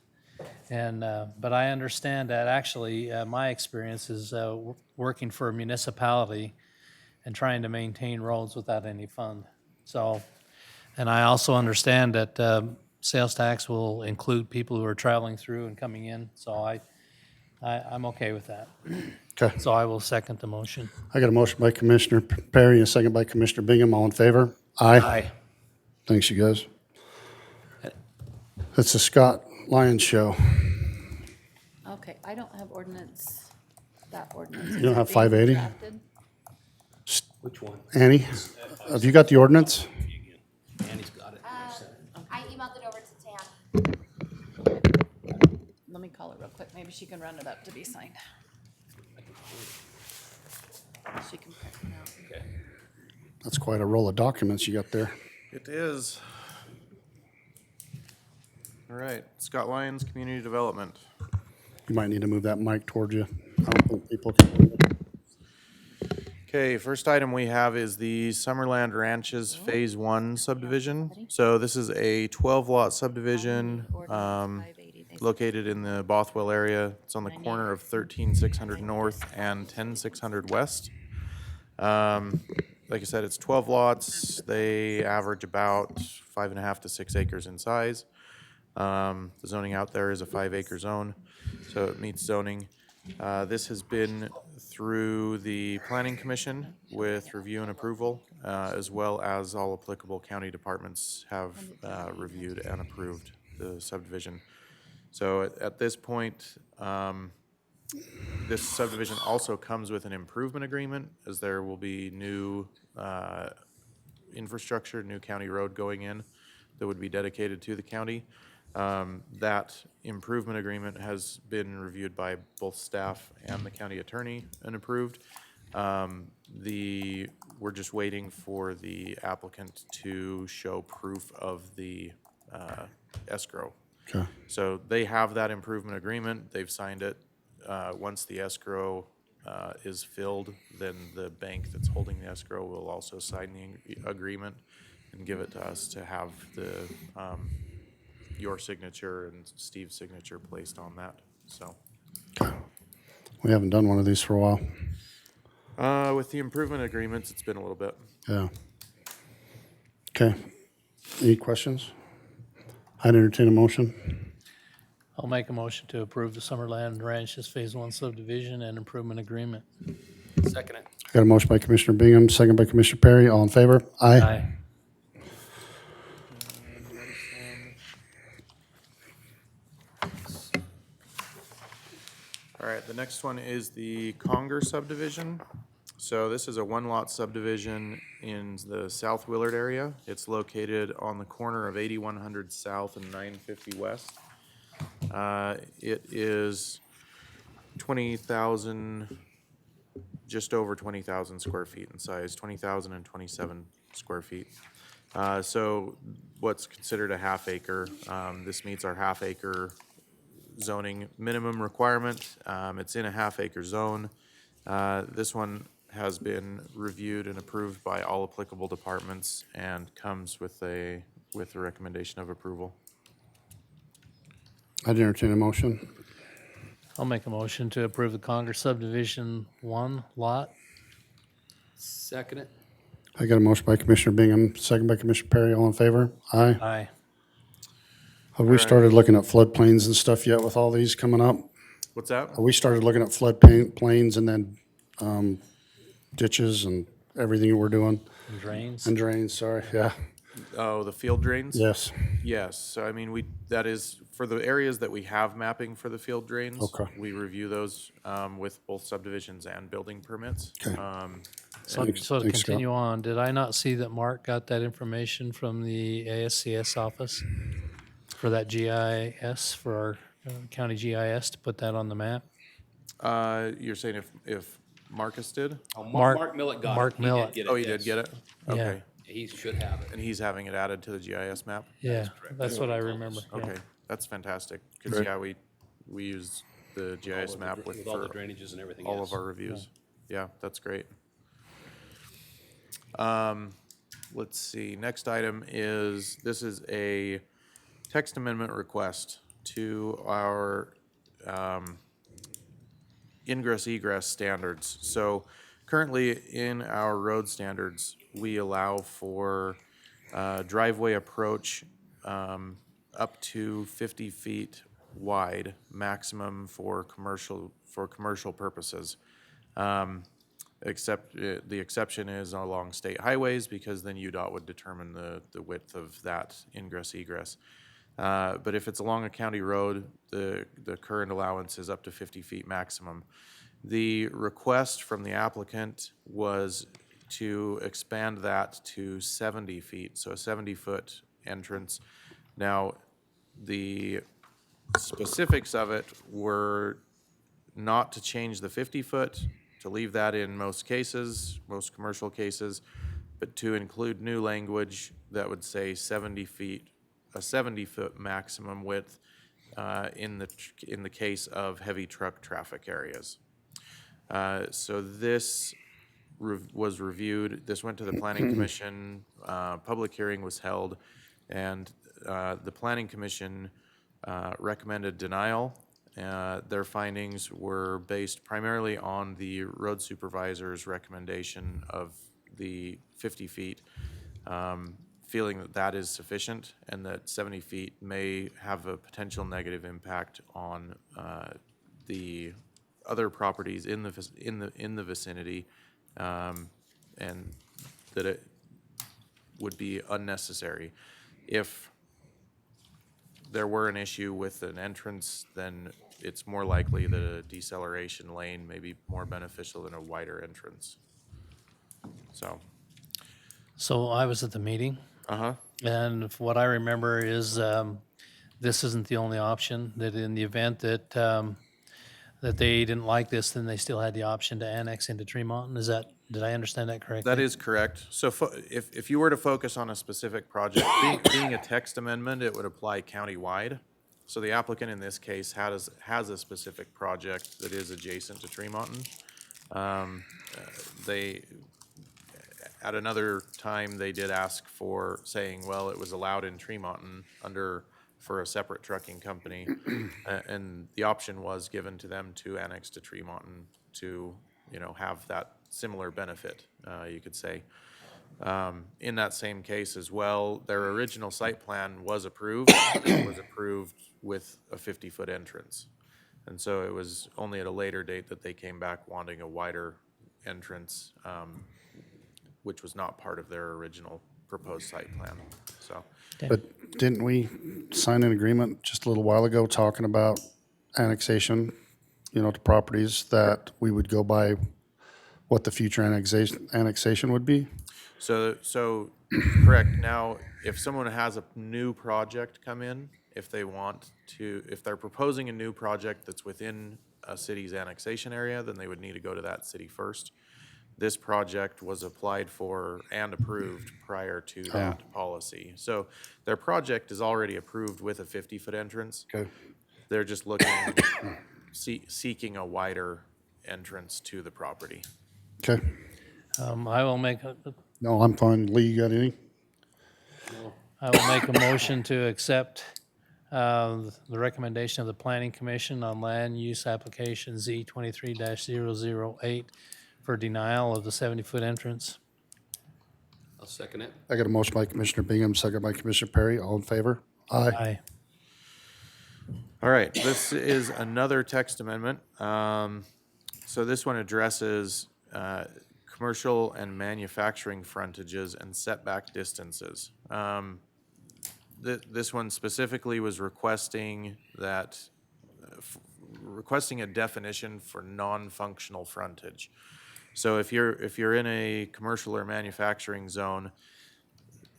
And, but I understand that actually, my experience is working for a municipality and trying to maintain roads without any fund. So, and I also understand that sales tax will include people who are traveling through and coming in, so I'm okay with that. Okay. So I will second the motion. I got a motion by Commissioner Perry and a second by Commissioner Bingham. All in favor? Aye. Thanks, you guys. It's the Scott Lyons Show. Okay, I don't have that ordinance. You don't have Is it being 580? drafted? Which one? Annie, have you got the ordinance? Annie's got it. I emailed it over to Tam. Let me call her real quick. Maybe she can run it up to be signed. She can print it out. Okay. That's quite a roll of documents you got there. It is. All right, Scott Lyons, Community Development. You might need to move that mic towards you. I don't think people can hear it. Okay, first item we have is the Summerland Ranches Phase 1 subdivision. So this is a 12-lot subdivision located in the Bothwell area. It's on the corner of 13600 North and 10600 West. Like I said, it's 12 lots. They average about 5.5 to 6 acres in size. The zoning out there is a 5-acre zone, so it meets zoning. This has been through the Planning Commission with review and approval, as well as all applicable county departments have reviewed and approved the subdivision. So at this point, this subdivision also comes with an improvement agreement, as there will be new infrastructure, new county road going in that would be dedicated to the county. That improvement agreement has been reviewed by both staff and the county attorney and approved. We're just waiting for the applicant to show proof of the escrow. Okay. So they have that improvement agreement, they've signed it. Once the escrow is filled, then the bank that's holding the escrow will also sign the agreement and give it to us to have your signature and Steve's signature placed on that, so. We haven't done one of these for a while. With the improvement agreements, it's been a little bit. Yeah. Okay. Any questions? I'd entertain a motion. I'll make a motion to approve the Summerland Ranches Phase 1 subdivision and improvement agreement. Second it. I got a motion by Commissioner Bingham, second by Commissioner Perry. All in favor? Aye. All right, the next one is the Conger subdivision. So this is a one-lot subdivision in the South Willard area. It's located on the corner of 8100 South and 950 West. It is 20,000, just over 20,000 square feet in size, 20,027 square feet. So what's considered a half acre, this meets our half acre zoning minimum requirement. It's in a half acre zone. This one has been reviewed and approved by all applicable departments and comes with a recommendation of approval. I'd entertain a motion. I'll make a motion to approve the Congress subdivision 1 lot. Second it. I got a motion by Commissioner Bingham, second by Commissioner Perry. All in favor? Aye. Aye. Have we started looking at floodplains and stuff yet with all these coming up? What's that? Have we started looking at floodplains and then ditches and everything we're doing? And drains. And drains, sorry, yeah. Oh, the field drains? Yes. Yes, so I mean, that is, for the areas that we have mapping for the field drains. Okay. We review those with both subdivisions and building permits. Okay. So Thanks- to thanks, Scott. continue on, did I not see that Mark got that information from the ASCS office for that GIS, for our county GIS, to put that on the map? You're saying if Marcus did? Oh, Mark- Mark Millett got Mark it. He Millett. did get it. Oh, he did yes. get it? Yeah. Okay. He should have it. And he's having it added to the GIS map? Yeah, that's what I remember. yeah. Okay, that's fantastic, because, Great. yeah, we use the GIS map With all the for drainages and everything all else. of our reviews. Yeah, that's great. Let's see, next item is, this is a text amendment request to our ingress egress standards. So currently in our road standards, we allow for driveway approach up to 50 feet wide, maximum for commercial purposes. Except the exception is along state highways, because then UDOT would determine the width of that ingress egress. But if it's along a county road, the current allowance is up to 50 feet maximum. The request from the applicant was to expand that to 70 feet, so a 70-foot entrance. Now, the specifics of it were not to change the 50-foot, to leave that in most cases, most commercial cases, but to include new language that would say 70 feet, a 70-foot maximum width in the case of heavy truck traffic areas. So this was reviewed. This went to the Planning Commission. Public hearing was held, and the Planning Commission recommended denial. Their findings were based primarily on the road supervisor's recommendation of the 50 feet, feeling that that is sufficient, and that 70 feet may have a potential negative impact on the other properties in the vicinity, and that it would be unnecessary. If there were an issue with an entrance, then it's more likely that a deceleration lane may be more beneficial than a wider entrance. So I was at the meeting, Uh-huh. and what I remember is this isn't the only option, that in the event that, that they didn't like this, then they still had the option to annex into Tremont. Did I understand that correctly? That is correct. So if you were to focus on a specific project, being a text amendment, it would apply countywide. So the applicant in this case has a specific project that is adjacent to Tremont. They, at another time, they did ask for saying, well, it was allowed in Tremont for a separate trucking company. And the option was given to them to annex to Tremont to, have that similar benefit, you could say. In that same case as well, their original site plan was approved. It was approved with a 50-foot entrance. And so it was only at a later date that they came back wanting a wider entrance, which was not part of their original proposed site plan, so. But didn't we sign an agreement just a little while ago talking about annexation, to properties that we would go by what the future annexation would be? So correct. Now, if someone has a new project come in, if they're proposing a new project that's within a city's annexation area, then they would need to go to that city first. This project was applied for and approved prior to that policy. So their project is already approved with a 50-foot entrance. Okay. They're just looking, seeking a wider entrance to the property. Okay. I will make, No, I'm fine. Lee, you got any? I will make a motion to accept the recommendation of the Planning Commission on land use application Z 23-008 for denial of the 70-foot entrance. I'll second it. I got a motion by Commissioner Bingham, second by Commissioner Perry. All in favor? Aye. Aye. All right, this is another text amendment. So this one addresses commercial and manufacturing frontages and setback distances. This one specifically was requesting a definition for non-functional frontage. So if you're in a commercial or manufacturing zone,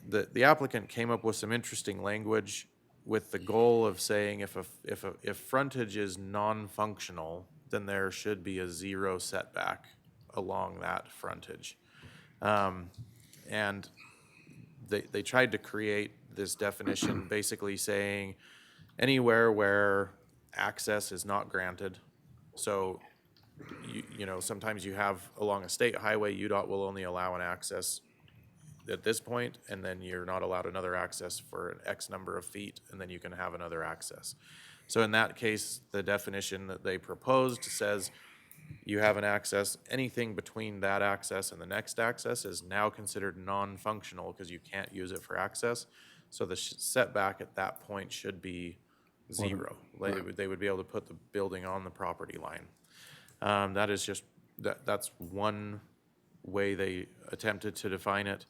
the applicant came up with some interesting language with the goal of saying if frontage is non-functional, then there should be a 0 setback along that frontage. And they tried to create this definition basically saying anywhere where access is not granted. So, sometimes you have along a state highway, UDOT will only allow an access at this point, and then you're not allowed another access for an X number of feet, and then you can have another access. So in that case, the definition that they proposed says you have an access, anything between that access and the next access is now considered non-functional because you can't use it for access. So the setback at that point should be 0. They would be able to put the building on the property line. That's one way they attempted to define it.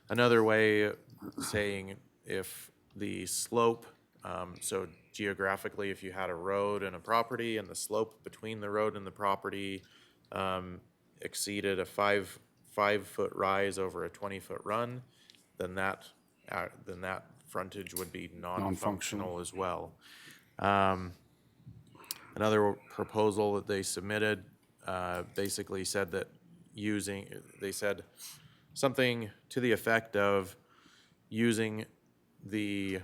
Another way saying if the slope, so geographically, if you had a road and a property and the slope between the road and the property exceeded a 5-foot rise over a 20-foot run, then that frontage would be non-functional as well. Another proposal that they submitted basically said that they said something to the effect of using the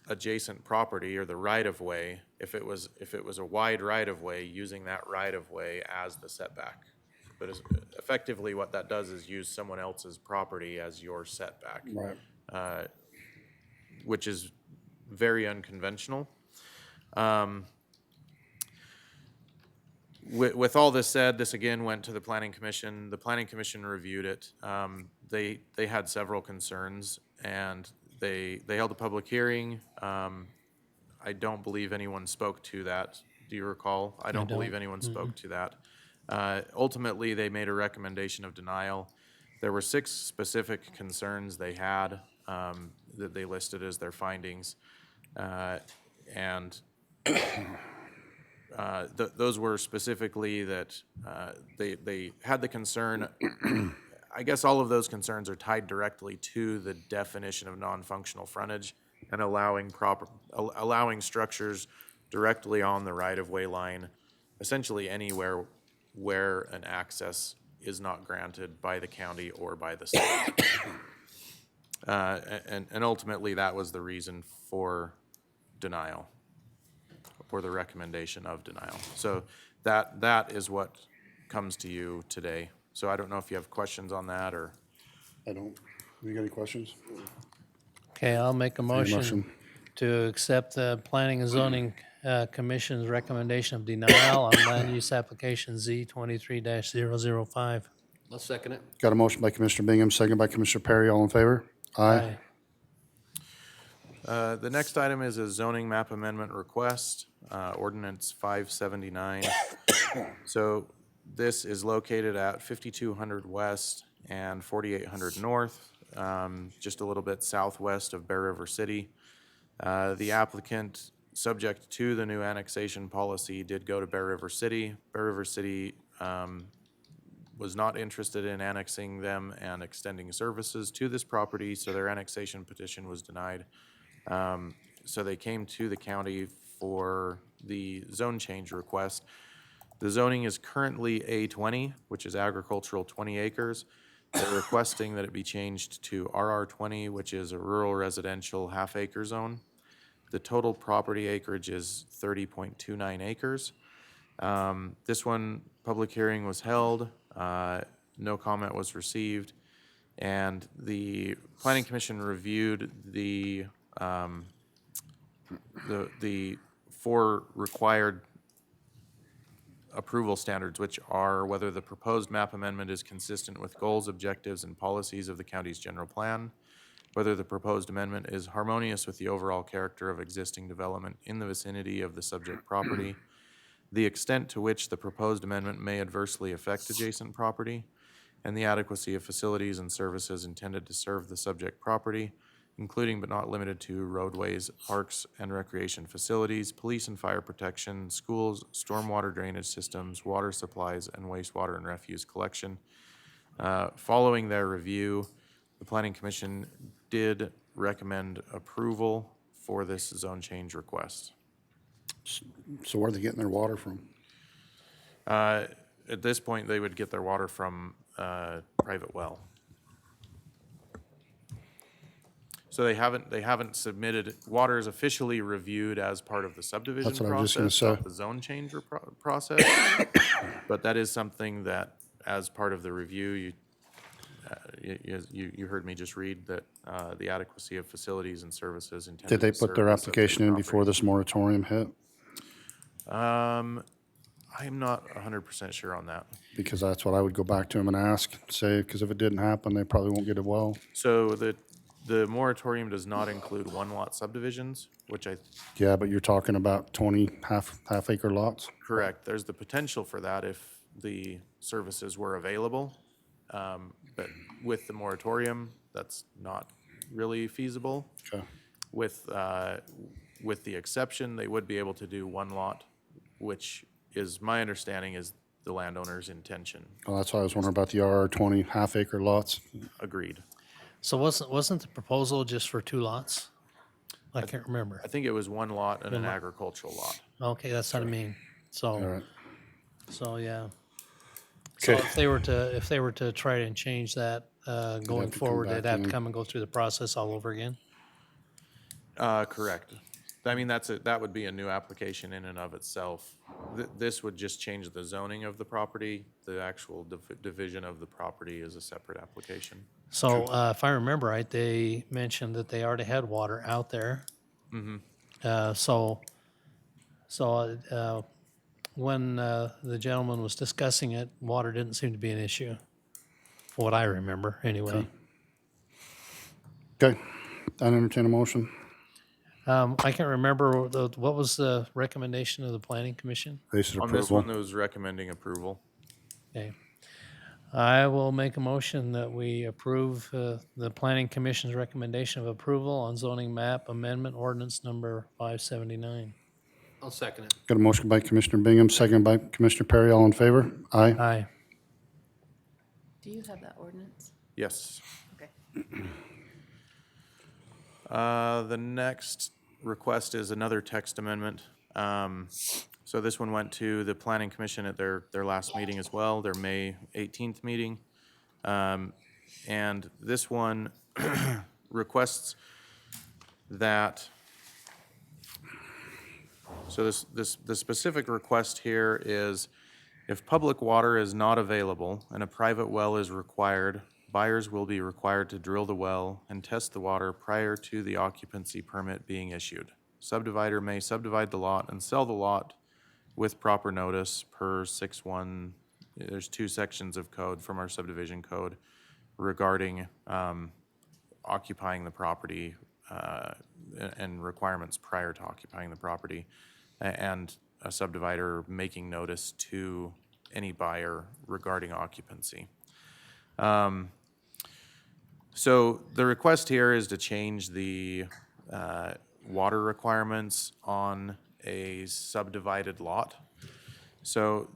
adjacent property or the right-of-way, if it was a wide right-of-way, using that right-of-way as the setback. But effectively what that does is use someone else's property as your setback. Right. Which is very unconventional. With all this said, this again went to the Planning Commission. The Planning Commission reviewed it. They had several concerns, and they held a public hearing. I don't believe anyone spoke to that. Do you recall? I don't believe anyone spoke to that. Ultimately, they made a recommendation of denial. There were 6 specific concerns they had that they listed as their findings. And those were specifically that they had the concern. I guess all of those concerns are tied directly to the definition of non-functional frontage and allowing structures directly on the right-of-way line, essentially anywhere where an access is not granted by the county or by the state. And ultimately, that was the reason for denial, or the recommendation of denial. So that is what comes to you today. So I don't know if you have questions on that, or I don't. You got any questions? Okay, I'll make a motion motion. to accept the Planning and Zoning Commission's recommendation of denial on land use application Z 23-005. Let's second it. Got a motion by Commissioner Bingham, second by Commissioner Perry. All in favor? Aye. The next item is a zoning map amendment request, ordinance 579. So this is located at 5200 West and 4800 North, just a little bit southwest of Bear River City. The applicant, subject to the new annexation policy, did go to Bear River City. Bear River City was not interested in annexing them and extending services to this property, so their annexation petition was denied. So they came to the county for the zone change request. The zoning is currently A20, which is agricultural 20 acres. They're requesting that it be changed to RR20, which is a rural residential half-acre zone. The total property acreage is 30.29 acres. This one, public hearing was held. No comment was received. And the Planning Commission reviewed the four required approval standards, which are whether the proposed map amendment is consistent with goals, objectives, and policies of the county's general plan, whether the proposed amendment is harmonious with the overall character of existing development in the vicinity of the subject property, the extent to which the proposed amendment may adversely affect adjacent property, and the adequacy of facilities and services intended to serve the subject property, including but not limited to roadways, parks and recreation facilities, police and fire protection, schools, stormwater drainage systems, water supplies, and wastewater and refuse collection. Following their review, the Planning Commission did recommend approval for this zone change request. So where are they getting their water from? At this point, they would get their water from private well. So they haven't submitted, water is officially reviewed as part of the subdivision That's what I was just gonna process, say. not the zone change process. But that is something that, as part of the review, you heard me just read that the adequacy of facilities and services intended Did they to put serve their the subject application in before property. this moratorium hit? I'm not 100% sure on that. Because that's what I would go back to them and ask, say, because if it didn't happen, they probably won't get a well. So the moratorium does not include one-lot subdivisions, which Yeah, but you're talking about 20 half-acre lots? correct. There's the potential for that if the services were available. But with the moratorium, that's not really feasible. Okay. With the exception, they would be able to do one lot, which is, my understanding, is the landowner's intention. Well, that's why I was wondering about the RR20 half-acre lots. Agreed. So wasn't the proposal just for 2 lots? I can't remember. I think it was one lot and an agricultural lot. Okay, that's what I mean. All So, right. so yeah. So Okay. if they were to try and change that going have to come forward, back they'd have to in. come and go through the process all over again? Correct. I mean, that would be a new application in and of itself. This would just change the zoning of the property. The actual division of the property is a separate application. So if I remember right, they mentioned that they already had water out there. So when the gentleman was discussing it, water didn't seem to be an issue, from what I remember, anyway. Okay. I entertain a motion. I can't remember, what was the recommendation of the Planning Commission? Basic On this approval. one, it was recommending approval. Okay. I will make a motion that we approve the Planning Commission's recommendation of approval on zoning map amendment ordinance number 579. I'll second it. Got a motion by Commissioner Bingham, second by Commissioner Perry. All in favor? Aye. Aye. Do you have that ordinance? Yes. Okay. The next request is another text amendment. So this one went to the Planning Commission at their last meeting as well, their May 18th meeting. And this one requests that, so the specific request here is, if public water is not available and a private well is required, buyers will be required to drill the well and test the water prior to the occupancy permit being issued. Subdivider may subdivide the lot and sell the lot with proper notice per 6.1. There's 2 sections of code from our subdivision code regarding occupying the property and requirements prior to occupying the property, and a subdivider making notice to any buyer regarding occupancy. So the request here is to change the water requirements on a subdivided lot. So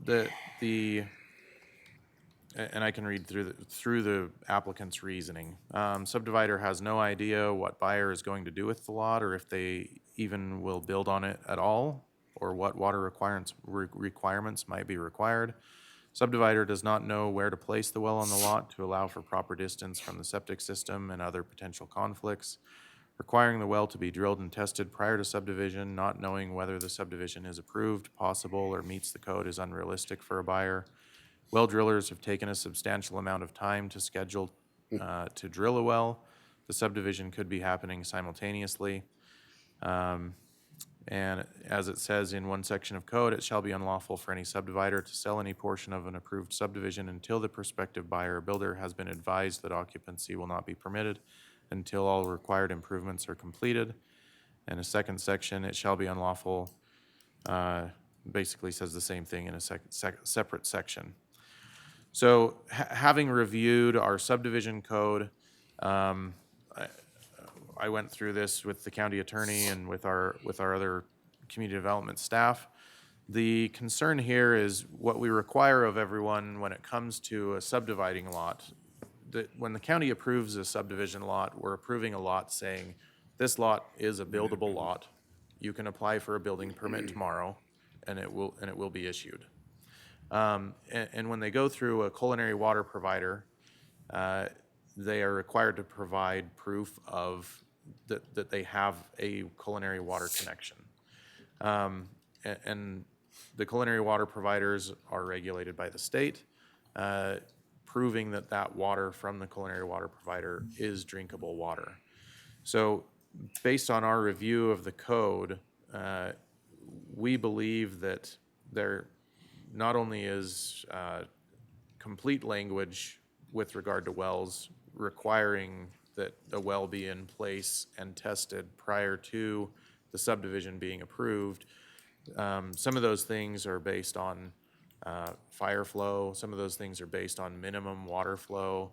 and I can read through the applicant's reasoning. Subdivider has no idea what buyer is going to do with the lot, or if they even will build on it at all, or what water requirements might be required. Subdivider does not know where to place the well on the lot to allow for proper distance from the septic system and other potential conflicts. Requiring the well to be drilled and tested prior to subdivision, not knowing whether the subdivision is approved, possible, or meets the code is unrealistic for a buyer. Well drillers have taken a substantial amount of time to schedule to drill a well. The subdivision could be happening simultaneously. And as it says in one section of code, it shall be unlawful for any subdivider to sell any portion of an approved subdivision until the prospective buyer or builder has been advised that occupancy will not be permitted until all required improvements are completed. And a second section, it shall be unlawful, basically says the same thing in a separate section. So having reviewed our subdivision code, I went through this with the county attorney and with our other community development staff. The concern here is what we require of everyone when it comes to a subdividing lot. That when the county approves a subdivision lot, we're approving a lot saying, this lot is a buildable lot. You can apply for a building permit tomorrow, and it will be issued. And when they go through a culinary water provider, they are required to provide proof of that they have a culinary water connection. And the culinary water providers are regulated by the state, proving that water from the culinary water provider is drinkable water. So based on our review of the code, we believe that there not only is complete language with regard to wells requiring that a well be in place and tested prior to the subdivision being approved. Some of those things are based on fire flow. Some of those things are based on minimum water flow.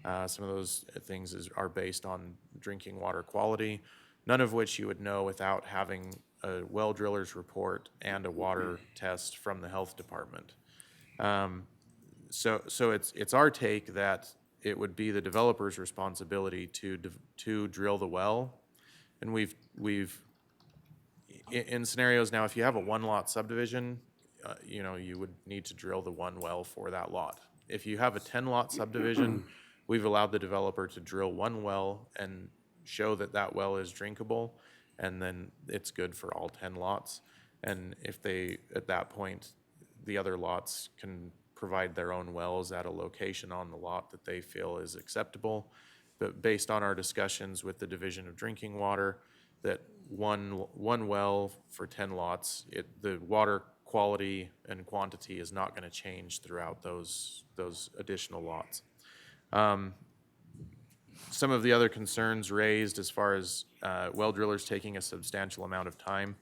Some of those things are based on drinking water quality, none of which you would know without having a well driller's report and a water test from the health department. So it's our take that it would be the developer's responsibility to drill the well. And we've in scenarios now, if you have a 1-lot subdivision, you would need to drill the 1 well for that lot. If you have a 10-lot subdivision, we've allowed the developer to drill 1 well and show that well is drinkable, and then it's good for all 10 lots. And if they, at that point, the other lots can provide their own wells at a location on the lot that they feel is acceptable. But based on our discussions with the Division of Drinking Water, that one well for 10 lots, the water quality and quantity is not going to change throughout those additional lots. Some of the other concerns raised as far as well drillers taking a substantial amount of time,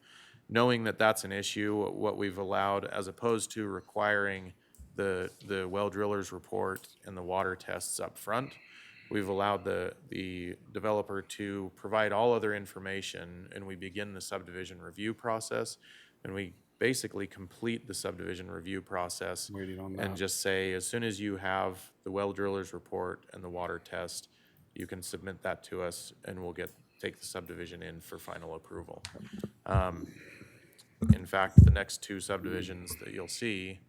knowing that that's an issue, what we've allowed, as opposed to requiring the well driller's report and the water tests up front. We've allowed the developer to provide all other information, and we begin the subdivision review process. And we basically complete the subdivision review process. Waiting on And that. just say, as soon as you have the well driller's report and the water test, you can submit that to us, and we'll take the subdivision in for final approval. In fact, the next two subdivisions that you'll see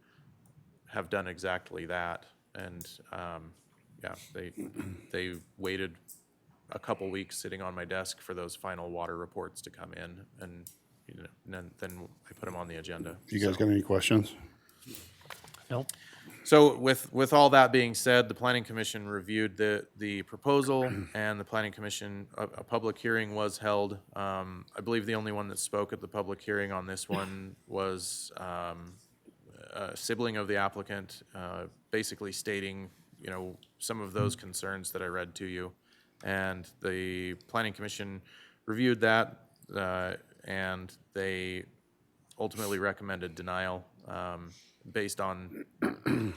have done exactly that. And, yeah, they waited a couple weeks sitting on my desk for those final water reports to come in, and, you know, then I put them on the agenda. You guys So- got any questions? Nope. So with all that being said, the planning commission reviewed the proposal, and the planning commission, a public hearing was held. I believe the only one that spoke at the public hearing on this one was a sibling of the applicant, basically stating, you know, some of those concerns that I read to you. And the planning commission reviewed that, and they ultimately recommended denial, based on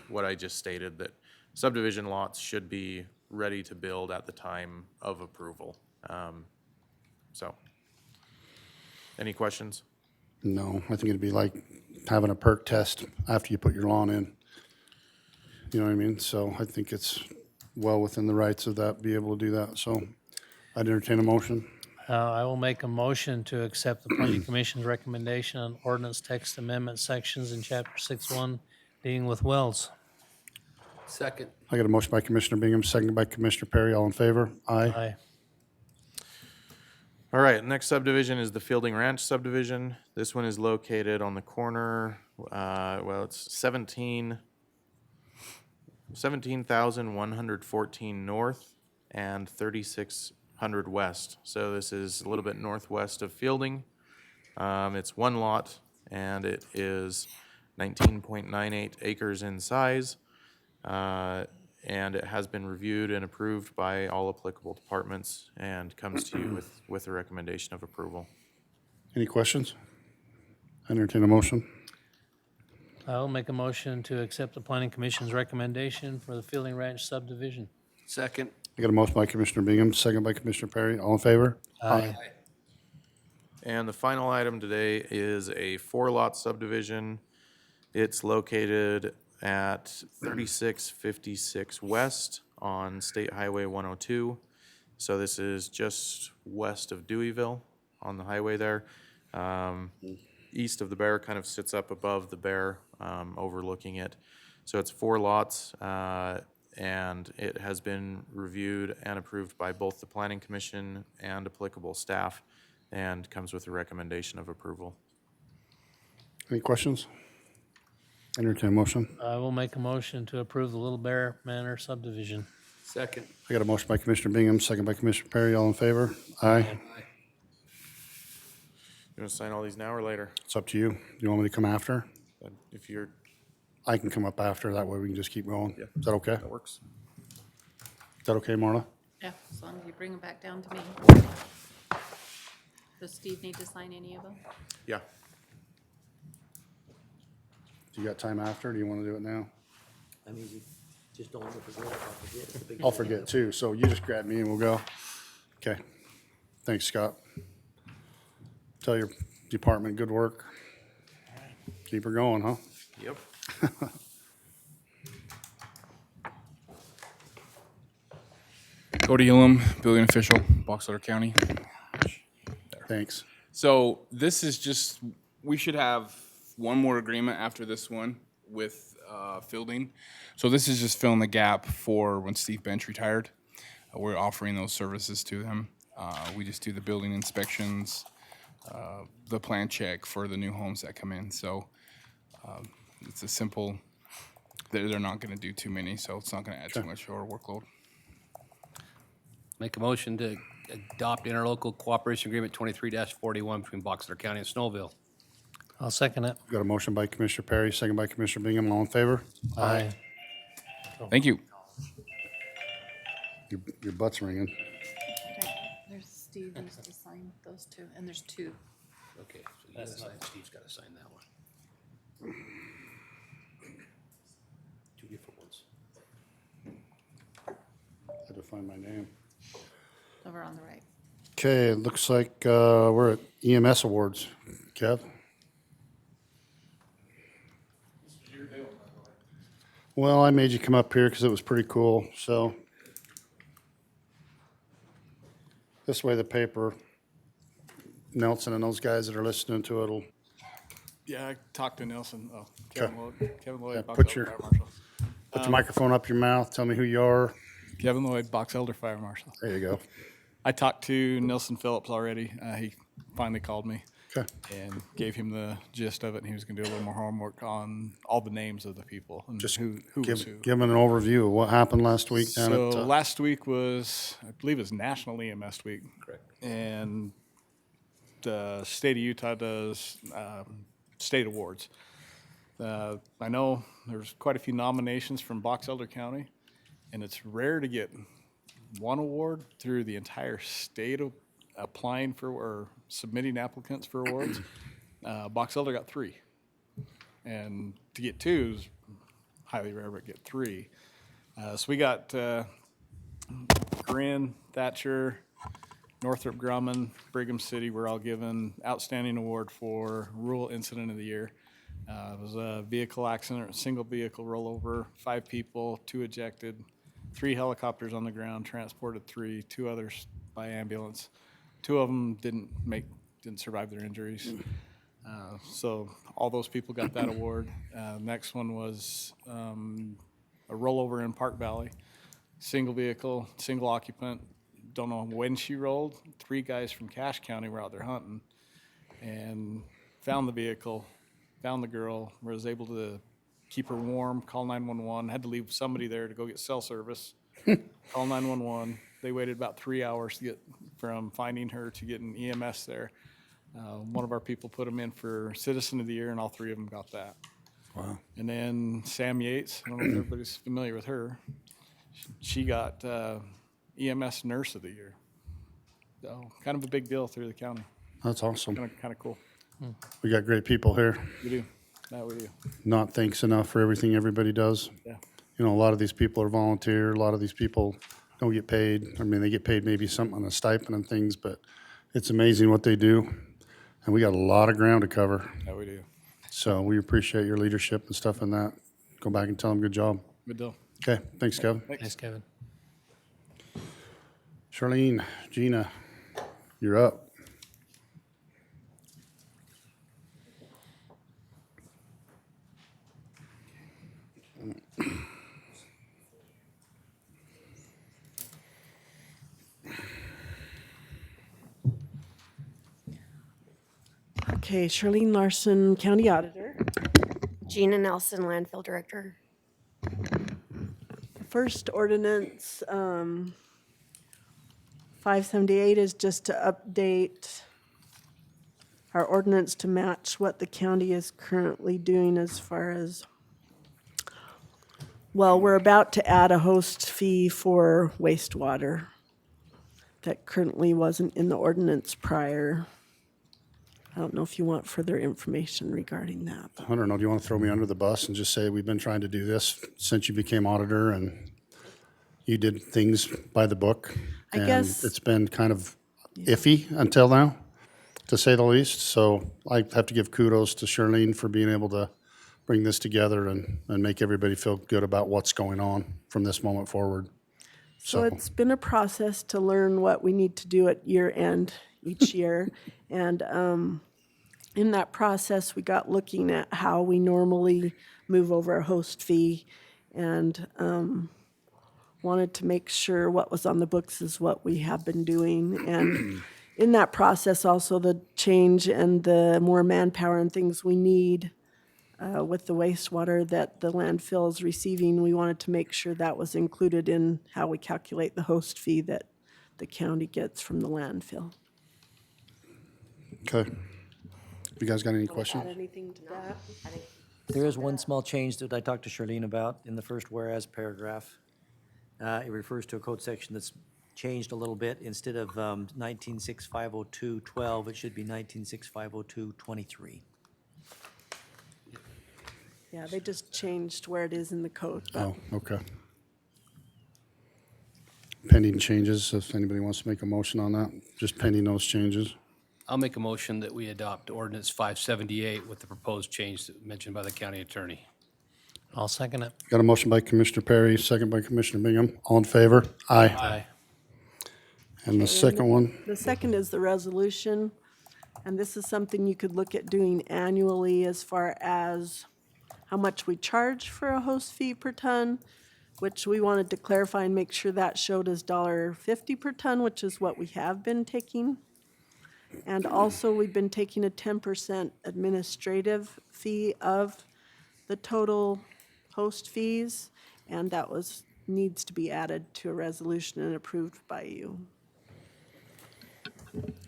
what I just stated, that subdivision lots should be ready to build at the time of approval. So, any questions? No, I think it'd be like having a perk test after you put your lawn in. You know what I mean? So I think it's well within the rights of that, be able to do that. So I'd entertain a motion. I will make a motion to accept the planning commission's recommendation on ordinance text amendment sections in chapter 6.1 dealing with wells. Second. I got a motion by Commissioner Bingham, seconded by Commissioner Perry. All in favor? Aye. Aye. All right, next subdivision is the Fielding Ranch subdivision. This one is located on the corner, well, it's 17,114 north and 3,600 west. So this is a little bit northwest of Fielding. It's one lot, and it is 19.98 acres in size. And it has been reviewed and approved by all applicable departments, and comes to you with a recommendation of approval. Any questions? Entertain a motion. I will make a motion to accept the planning commission's recommendation for the Fielding Ranch subdivision. Second. I got a motion by Commissioner Bingham, seconded by Commissioner Perry. All in favor? Aye. And the final item today is a 4-lot subdivision. It's located at 3656 West on State Highway 102. So this is just west of Deweyville on the highway there. East of the Bear, kind of sits up above the Bear, overlooking it. So it's 4 lots, and it has been reviewed and approved by both the Planning Commission and applicable staff, and comes with a recommendation of approval. Any questions? Entertain a motion. I will make a motion to approve the Little Bear Manor subdivision. Second. I got a motion by Commissioner Bingham, seconded by Commissioner Perry. All in favor? Aye. You want to sign all these now or later? It's up to you. Do you want me to come after? If you're, I can come up after. That way we can just keep going. Yeah. Is that okay? that works. Is that okay, Marla? Yeah, as long as you bring them back down to me. Does Steve need to sign any of them? Yeah. Do you got time after? Do you want to do it now? I'm easy. Just don't ever forget. I'll forget. It's a big I'll forget too. So you just grab me and we'll go. Okay. Thanks, Scott. Tell your department good work. Keep her going, huh? Yep. Cody Elam, building official, Box Elder County. Thanks. So this is just, we should have one more agreement after this one with Fielding. So this is just filling the gap for when Steve Bench retired. We're offering those services to him. We just do the building inspections, the plan check for the new homes that come in. So it's a simple, they're not going to do too many, so it's not going to add too much to our workload. Make a motion to adopt interlocal cooperation agreement 23-41 between Box Elder County and Snowville. I'll second it. Got a motion by Commissioner Perry, second by Commissioner Bingham. All in favor? Aye. Thank you. Your butt's ringing. Okay, there's Steve needs to sign those two, and there's 2. Okay, so you gotta sign, Steve's got to sign that one. to find my name. Over on the right. Okay, it looks like we're at EMS awards. Kev? Well, I made you come up here because it was pretty cool, so. This way the paper, Nelson and those guys that are listening to it'll, Yeah, I talked to Nelson, Okay. Kevin Lloyd, Yeah, Box put Elder your- Fire Marshal. put your microphone up your mouth, tell me who you are. Kevin Lloyd, Box Elder Fire Marshal. There you go. I talked to Nelson Phillips already. He finally called me Okay. and gave him the gist of it, and he was gonna do a little more homework on all the names of the people and Just who was who. give them an overview of what happened last week down So at, last week was, I believe, it was National EMS Week. Correct. And the state of Utah does state awards. I know there's quite a few nominations from Box Elder County, and it's rare to get one award through the entire state of applying for or submitting applicants for awards. Box Elder got 3, and to get 2 is highly rare, but get 3. So we got Corinne, Thatcher, Northrop Grumman, Brigham City were all given outstanding award for rural incident of the year. It was a vehicle accident, a single vehicle rollover, 5 people, 2 ejected, 3 helicopters on the ground, transported 3, 2 others by ambulance. 2 of them didn't survive their injuries. So all those people got that award. Next one was a rollover in Park Valley, single vehicle, single occupant. Don't know when she rolled. 3 guys from Cache County were out there hunting and found the vehicle, found the girl, was able to keep her warm, call 911, had to leave somebody there to go get cell service, call 911. They waited about 3 hours to get from finding her to getting EMS there. One of our people put them in for Citizen of the Year, and all 3 of them got that. wow. And then Sam Yates, I don't know if everybody's familiar with her. She got EMS Nurse of the Year. So kind of a big deal through the county. That's awesome. Kind of cool. We got great people here. We do. That we do. Not thanks enough for everything everybody does. Yeah. You know, a lot of these people are volunteer, a lot of these people don't get paid. I mean, they get paid maybe something on a stipend and things, but it's amazing what they do. And we got a lot of ground to cover. That we do. So we appreciate your leadership and stuff in that. Go back and tell them good job. Good deal. Okay, thanks, Kevin. Thanks, Kevin. Charlene, Gina, you're up. Okay, Charlene Larson, County Auditor. Gina Nelson, Landfill Director. First ordinance, 578 is just to update our ordinance to match what the county is currently doing as far as, well, we're about to add a host fee for wastewater that currently wasn't in the ordinance prior. I don't know if you want further information regarding that. I don't know, do you want to throw me under the bus and just say we've been trying to do this since you became auditor and you did things by the book? I guess- And it's been kind of iffy until now, to say the least. So I have to give kudos to Charlene for being able to bring this together and make everybody feel good about what's going on from this moment forward. So it's been a process to learn what we need to do at year end each year. And in that process, we got looking at how we normally move over a host fee and wanted to make sure what was on the books is what we have been doing. And in that process, also the change and the more manpower and things we need with the wastewater that the landfill is receiving, we wanted to make sure that was included in how we calculate the host fee that the county gets from the landfill. Okay. You guys got any Add questions? anything to that? There is one small change that I talked to Charlene about in the first whereas paragraph. It refers to a code section that's changed a little bit. Instead of 196502.12, it should be 196502.23. Yeah, they just changed where it is in the code. But Oh, okay. pending changes, if anybody wants to make a motion on that, just pending those changes. I'll make a motion that we adopt ordinance 578 with the proposed change mentioned by the county attorney. I'll second it. Got a motion by Commissioner Perry, second by Commissioner Bingham. All in favor? Aye. Aye. And the second one, The second is the resolution, and this is something you could look at doing annually as far as how much we charge for a host fee per ton, which we wanted to clarify and make sure that showed as $1.50 per ton, which is what we have been taking. And also, we've been taking a 10% administrative fee of the total host fees, and that needs to be added to a resolution and approved by you.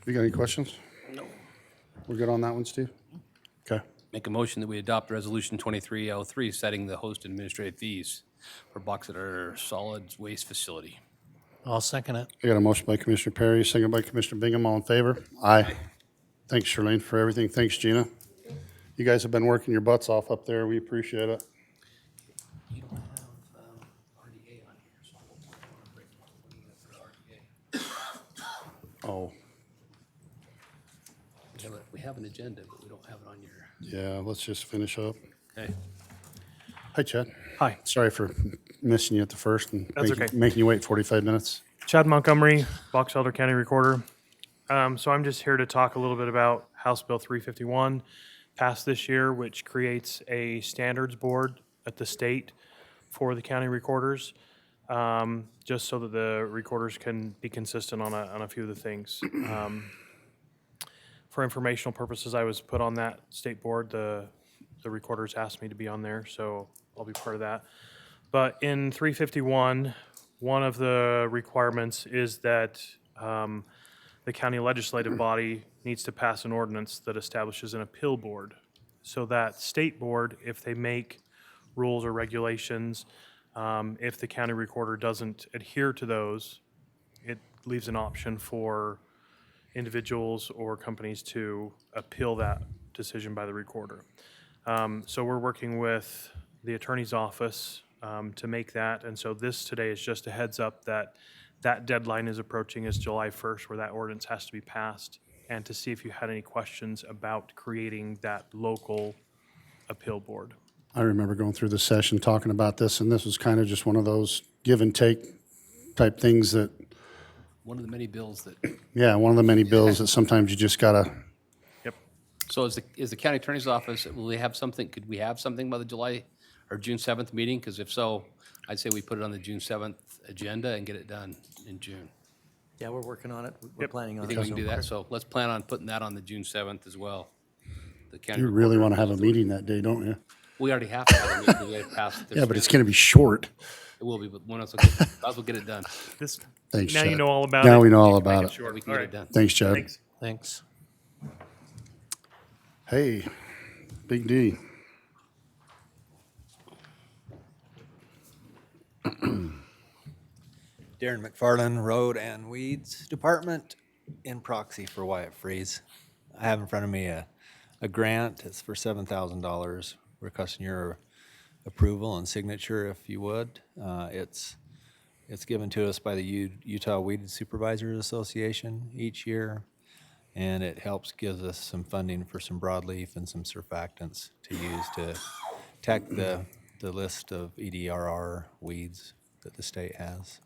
you got any questions? No. We're good on that one, Steve? Okay. Make a motion that we adopt Resolution 2303, setting the host administrative fees for Box Elder Solid Waste Facility. I'll second it. I got a motion by Commissioner Perry, second by Commissioner Bingham. All in favor? Aye. Thanks, Charlene, for everything. Thanks, Gina. You guys have been working your butts off up there. We appreciate it. You don't have RDA on here, so we'll break it for RDA. Oh, We have an agenda, but we don't have it on your, yeah, let's just finish up. okay? Hi, Chad. Hi, Sorry for missing you at the first and That's okay. making you wait 45 minutes. Chad Montgomery, Box Elder County Recorder. So I'm just here to talk a little bit about House Bill 351, passed this year, which creates a standards board at the state for the county recorders, just so that the recorders can be consistent on a few of the things. For informational purposes, I was put on that state board. The recorders asked me to be on there, so I'll be part of that. But in 351, one of the requirements is that the county legislative body needs to pass an ordinance that establishes an appeal board. So that state board, if they make rules or regulations, if the county recorder doesn't adhere to those, it leaves an option for individuals or companies to appeal that decision by the recorder. So we're working with the attorney's office to make that. And so this today is just a heads up that that deadline is approaching, is July 1st, where that ordinance has to be passed, and to see if you had any questions about creating that local appeal board. I remember going through the session talking about this, and this was kind of just one of those give and take type things that, One of the many bills that, yeah, one of the many bills that sometimes you just gotta, so is the county attorney's office, will they have something, could we have something by the July or June 7th meeting? Because if so, I'd say we put it on the June 7th agenda and get it done in June. Yeah, we're working on it. We're planning You on it. think we can do so- that? So let's plan on putting that on the June 7th as well. The county you really recorder want to have a appeals meeting that day, don't you? We already have to have a meeting, we gotta pass it. Yeah, but it's gonna be short. It will be, but one of us will get it done. This, Thanks, now you Chad. know all about it. Now we know all You can make about it. short. We can All get right. it done. Thanks, Chad. Thanks. Thanks. Hey, Big D. Darren McFarland, Road and Weeds Department, in proxy for Wyatt Freeze. I have in front of me a grant. It's for $7,000. Requesting your approval and signature, if you would. It's given to us by the Utah Weed Supervisors Association each year, and it gives us some funding for some broadleaf and some surfactants to use to attack the list of EDRR weeds that the state has.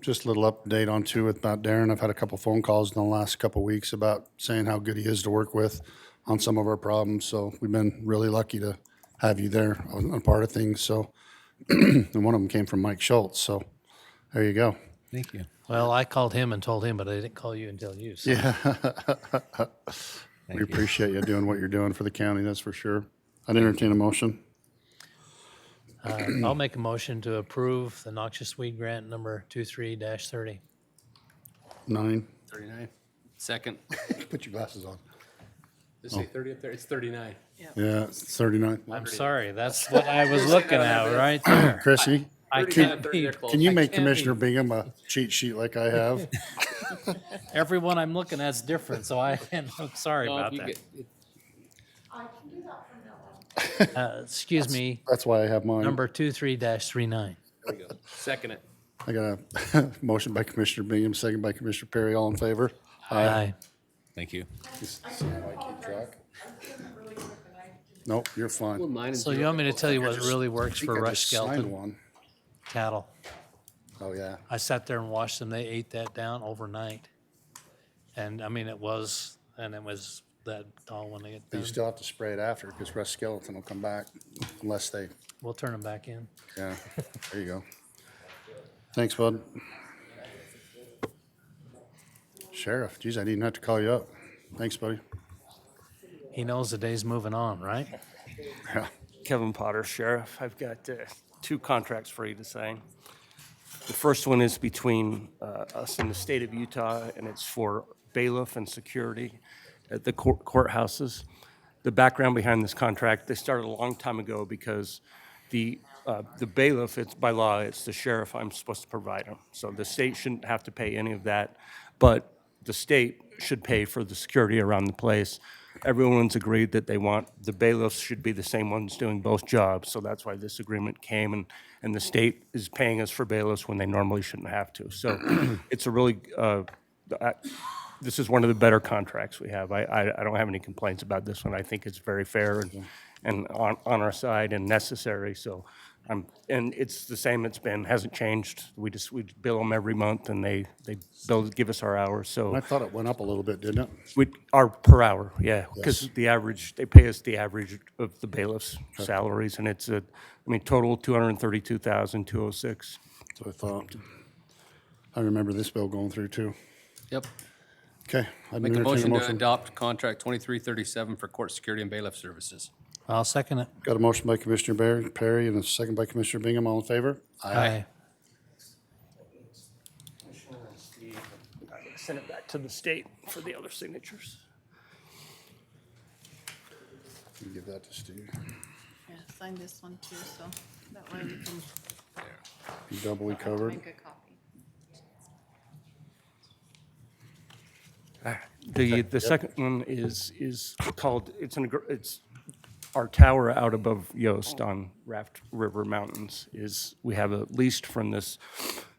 Just a little update on too about Darren. I've had a couple phone calls in the last couple weeks about saying how good he is to work with on some of our problems. So we've been really lucky to have you there on a part of things. So, and one of them came from Mike Schultz. So there you go. Thank you. Well, I called him and told him, but I didn't call you and tell you. So. Yeah. We you. appreciate you doing what you're doing for the county. That's for sure. I'd entertain a motion. I'll make a motion to approve the noxious weed grant number 23-30. 9. 39. Second. Put your glasses on. Does it say 30 up there? It's 39. Yeah, it's 39. I'm sorry, that's what I was looking at right there. Chrissy, I 39 can't and 30 be, are close. can you I make can't Commissioner be- Bingham a cheat sheet like I have? everyone I'm looking at's different, so I'm sorry Well, about you that. get- Excuse me, That's why I have mine. number 23-39. There we go. Second it. I got a motion by Commissioner Bingham, second by Commissioner Perry. All in favor? Aye. Thank you. Nope, you're fine. So you want me to tell you what really works for Rush Signed Skelton? one. Cattle. Oh, yeah. I sat there and watched them. They ate that down overnight. And I mean, it was that tall when they get But you done. still have to spray it after because rust skeleton will come back unless they, We'll turn them back in. yeah, there you go. Thanks, bud. Sheriff, geez, I didn't have to call you up. Thanks, buddy. He knows the day's moving on, right? Yeah. Kevin Potter, Sheriff. I've got 2 contracts for you to sign. The first one is between us and the state of Utah, and it's for bailiff and security at the courthouses. The background behind this contract, they started a long time ago because the bailiff, it's by law, it's the sheriff I'm supposed to provide them. So the state shouldn't have to pay any of that, but the state should pay for the security around the place. Everyone's agreed that they want, the bailiffs should be the same ones doing both jobs, so that's why this agreement came, and the state is paying us for bailiffs when they normally shouldn't have to. So it's a really, this is one of the better contracts we have. I don't have any complaints about this one. I think it's very fair and on our side and necessary, so and it's the same it's been, hasn't changed. We bill them every month, and they give us our hours, so. I thought it went up a little bit, didn't it? Our per hour, yeah, because Yes. the average, they pay us the average of the bailiff's salaries, and it's total $232,206. That's what I thought. I remember this bill going through too. Yep. Okay. I'd Make a entertain motion to adopt contract 2337 for court security and bailiff services. I'll second it. Got a motion by Commissioner Perry and a second by Commissioner Bingham. All in favor? Aye. Commissioner and Steve, I'm gonna send it back to the state for the other signatures. You can give that to Steve. Yeah, sign this one too, so that way we can You doubly covered. make a copy. The second one is called, it's our tower out above Yost on Raft River Mountains is, we have a leased from this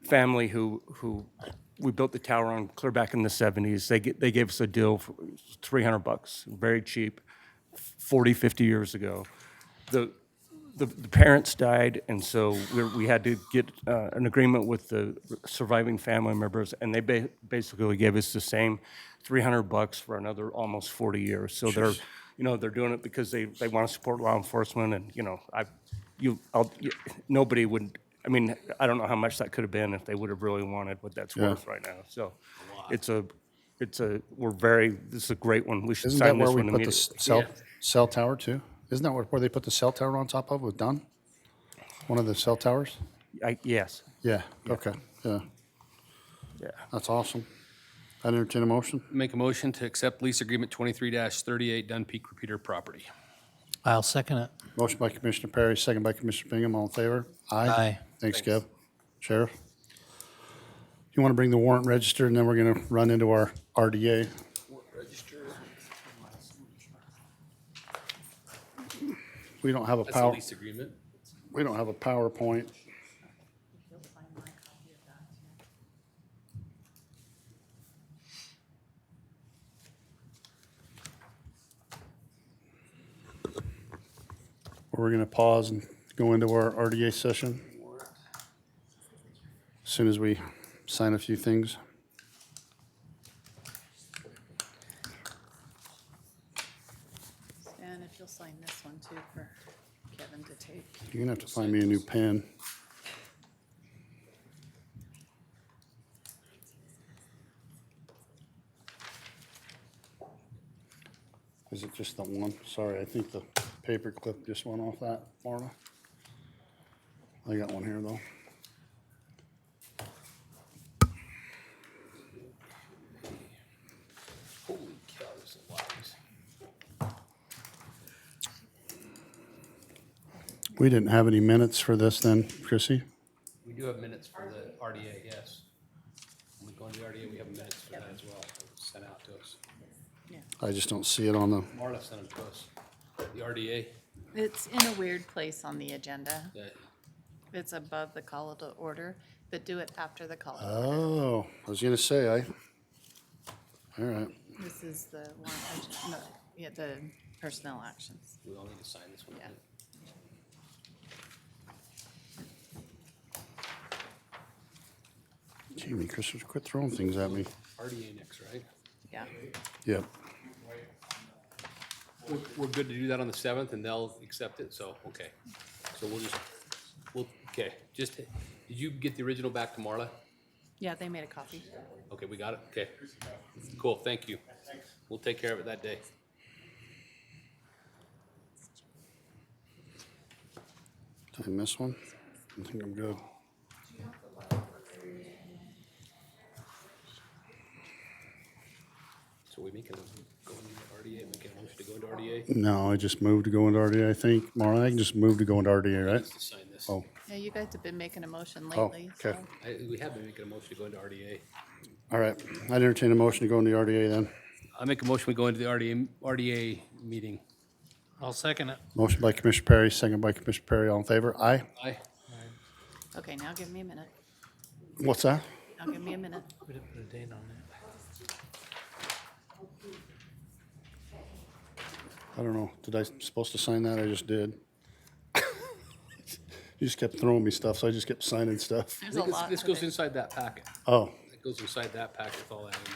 family who we built the tower on clear back in the 70s. They gave us a deal for $300, very cheap, 40, 50 years ago. The parents died, and so we had to get an agreement with the surviving family members, and they basically gave us the same $300 for another almost 40 years. So they're doing it because they want to support law enforcement, and nobody would. I mean, I don't know how much that could have been if they would have really wanted what that's worth right now. So this is a great one. We should Isn't that sign this where we one put the immediately. cell tower too? Isn't that where they put the cell tower on top of with Dunn? One of the cell towers? Yes. Yeah, okay, yeah. Yeah. That's awesome. I'd entertain a motion. Make a motion to accept lease agreement 23-38 Dunn Peak Repeater property. I'll second it. Motion by Commissioner Perry, second by Commissioner Bingham. All in favor? Aye. Thanks, Kev. Sheriff? You want to bring the warrant register, and then we're going to run into our RDA. We don't have a That's a power, lease agreement. we don't have a PowerPoint. We're going to pause and go into our RDA session as soon as we sign a few things. And if you'll sign this one too for Kevin to take. You're going to have to find me a new pen. Is it just the one? Sorry, I think the paper clip just went off that, Marla. I got one here, though. Holy cow, this is a lot. We didn't have any minutes for this then, Chrissy? We do have minutes for the RDA, yes. When we go into the RDA, we have minutes for that as well, sent out to us. I just don't see it on the, Marla sent them to us. The RDA, It's in a weird place on the agenda. that It's above the call to order. but do it after the call. Oh, I was gonna say, all right. This is the warrant, no, yeah, the personnel actions. We all need to sign this one. Yeah. Jamie, Chris, quit throwing things at me. RDA next, right? Yeah. Yep. We're good to do that on the 7th, and they'll accept it, so, okay. So okay, did you get the original back to Marla? Yeah, they made a copy. Okay, we got it, okay. Cool, thank you. We'll take care of it that day. Did I miss one? I think I'm good. So we making go into RDA, making a motion to go into RDA? No, I just moved to go into RDA, I think. Marla, I can just move to go into RDA, right? To sign this. Oh, Yeah, you guys have been making a motion oh, lately. okay. We have been making a motion to go into RDA. All right. I'd entertain a motion to go into the RDA then. I make a motion, we go into the RDA meeting. I'll second it. Motion by Commissioner Perry, second by Commissioner Perry. All in favor? Aye. Aye. Okay, now give me a minute. What's that? Now give me a minute. We didn't put a date on that. I don't know. Did I supposed to sign that? I just did. You just kept throwing me stuff, so I just kept signing stuff. There's a lot This to goes this. inside that packet. Oh. It goes inside that packet with all that in there.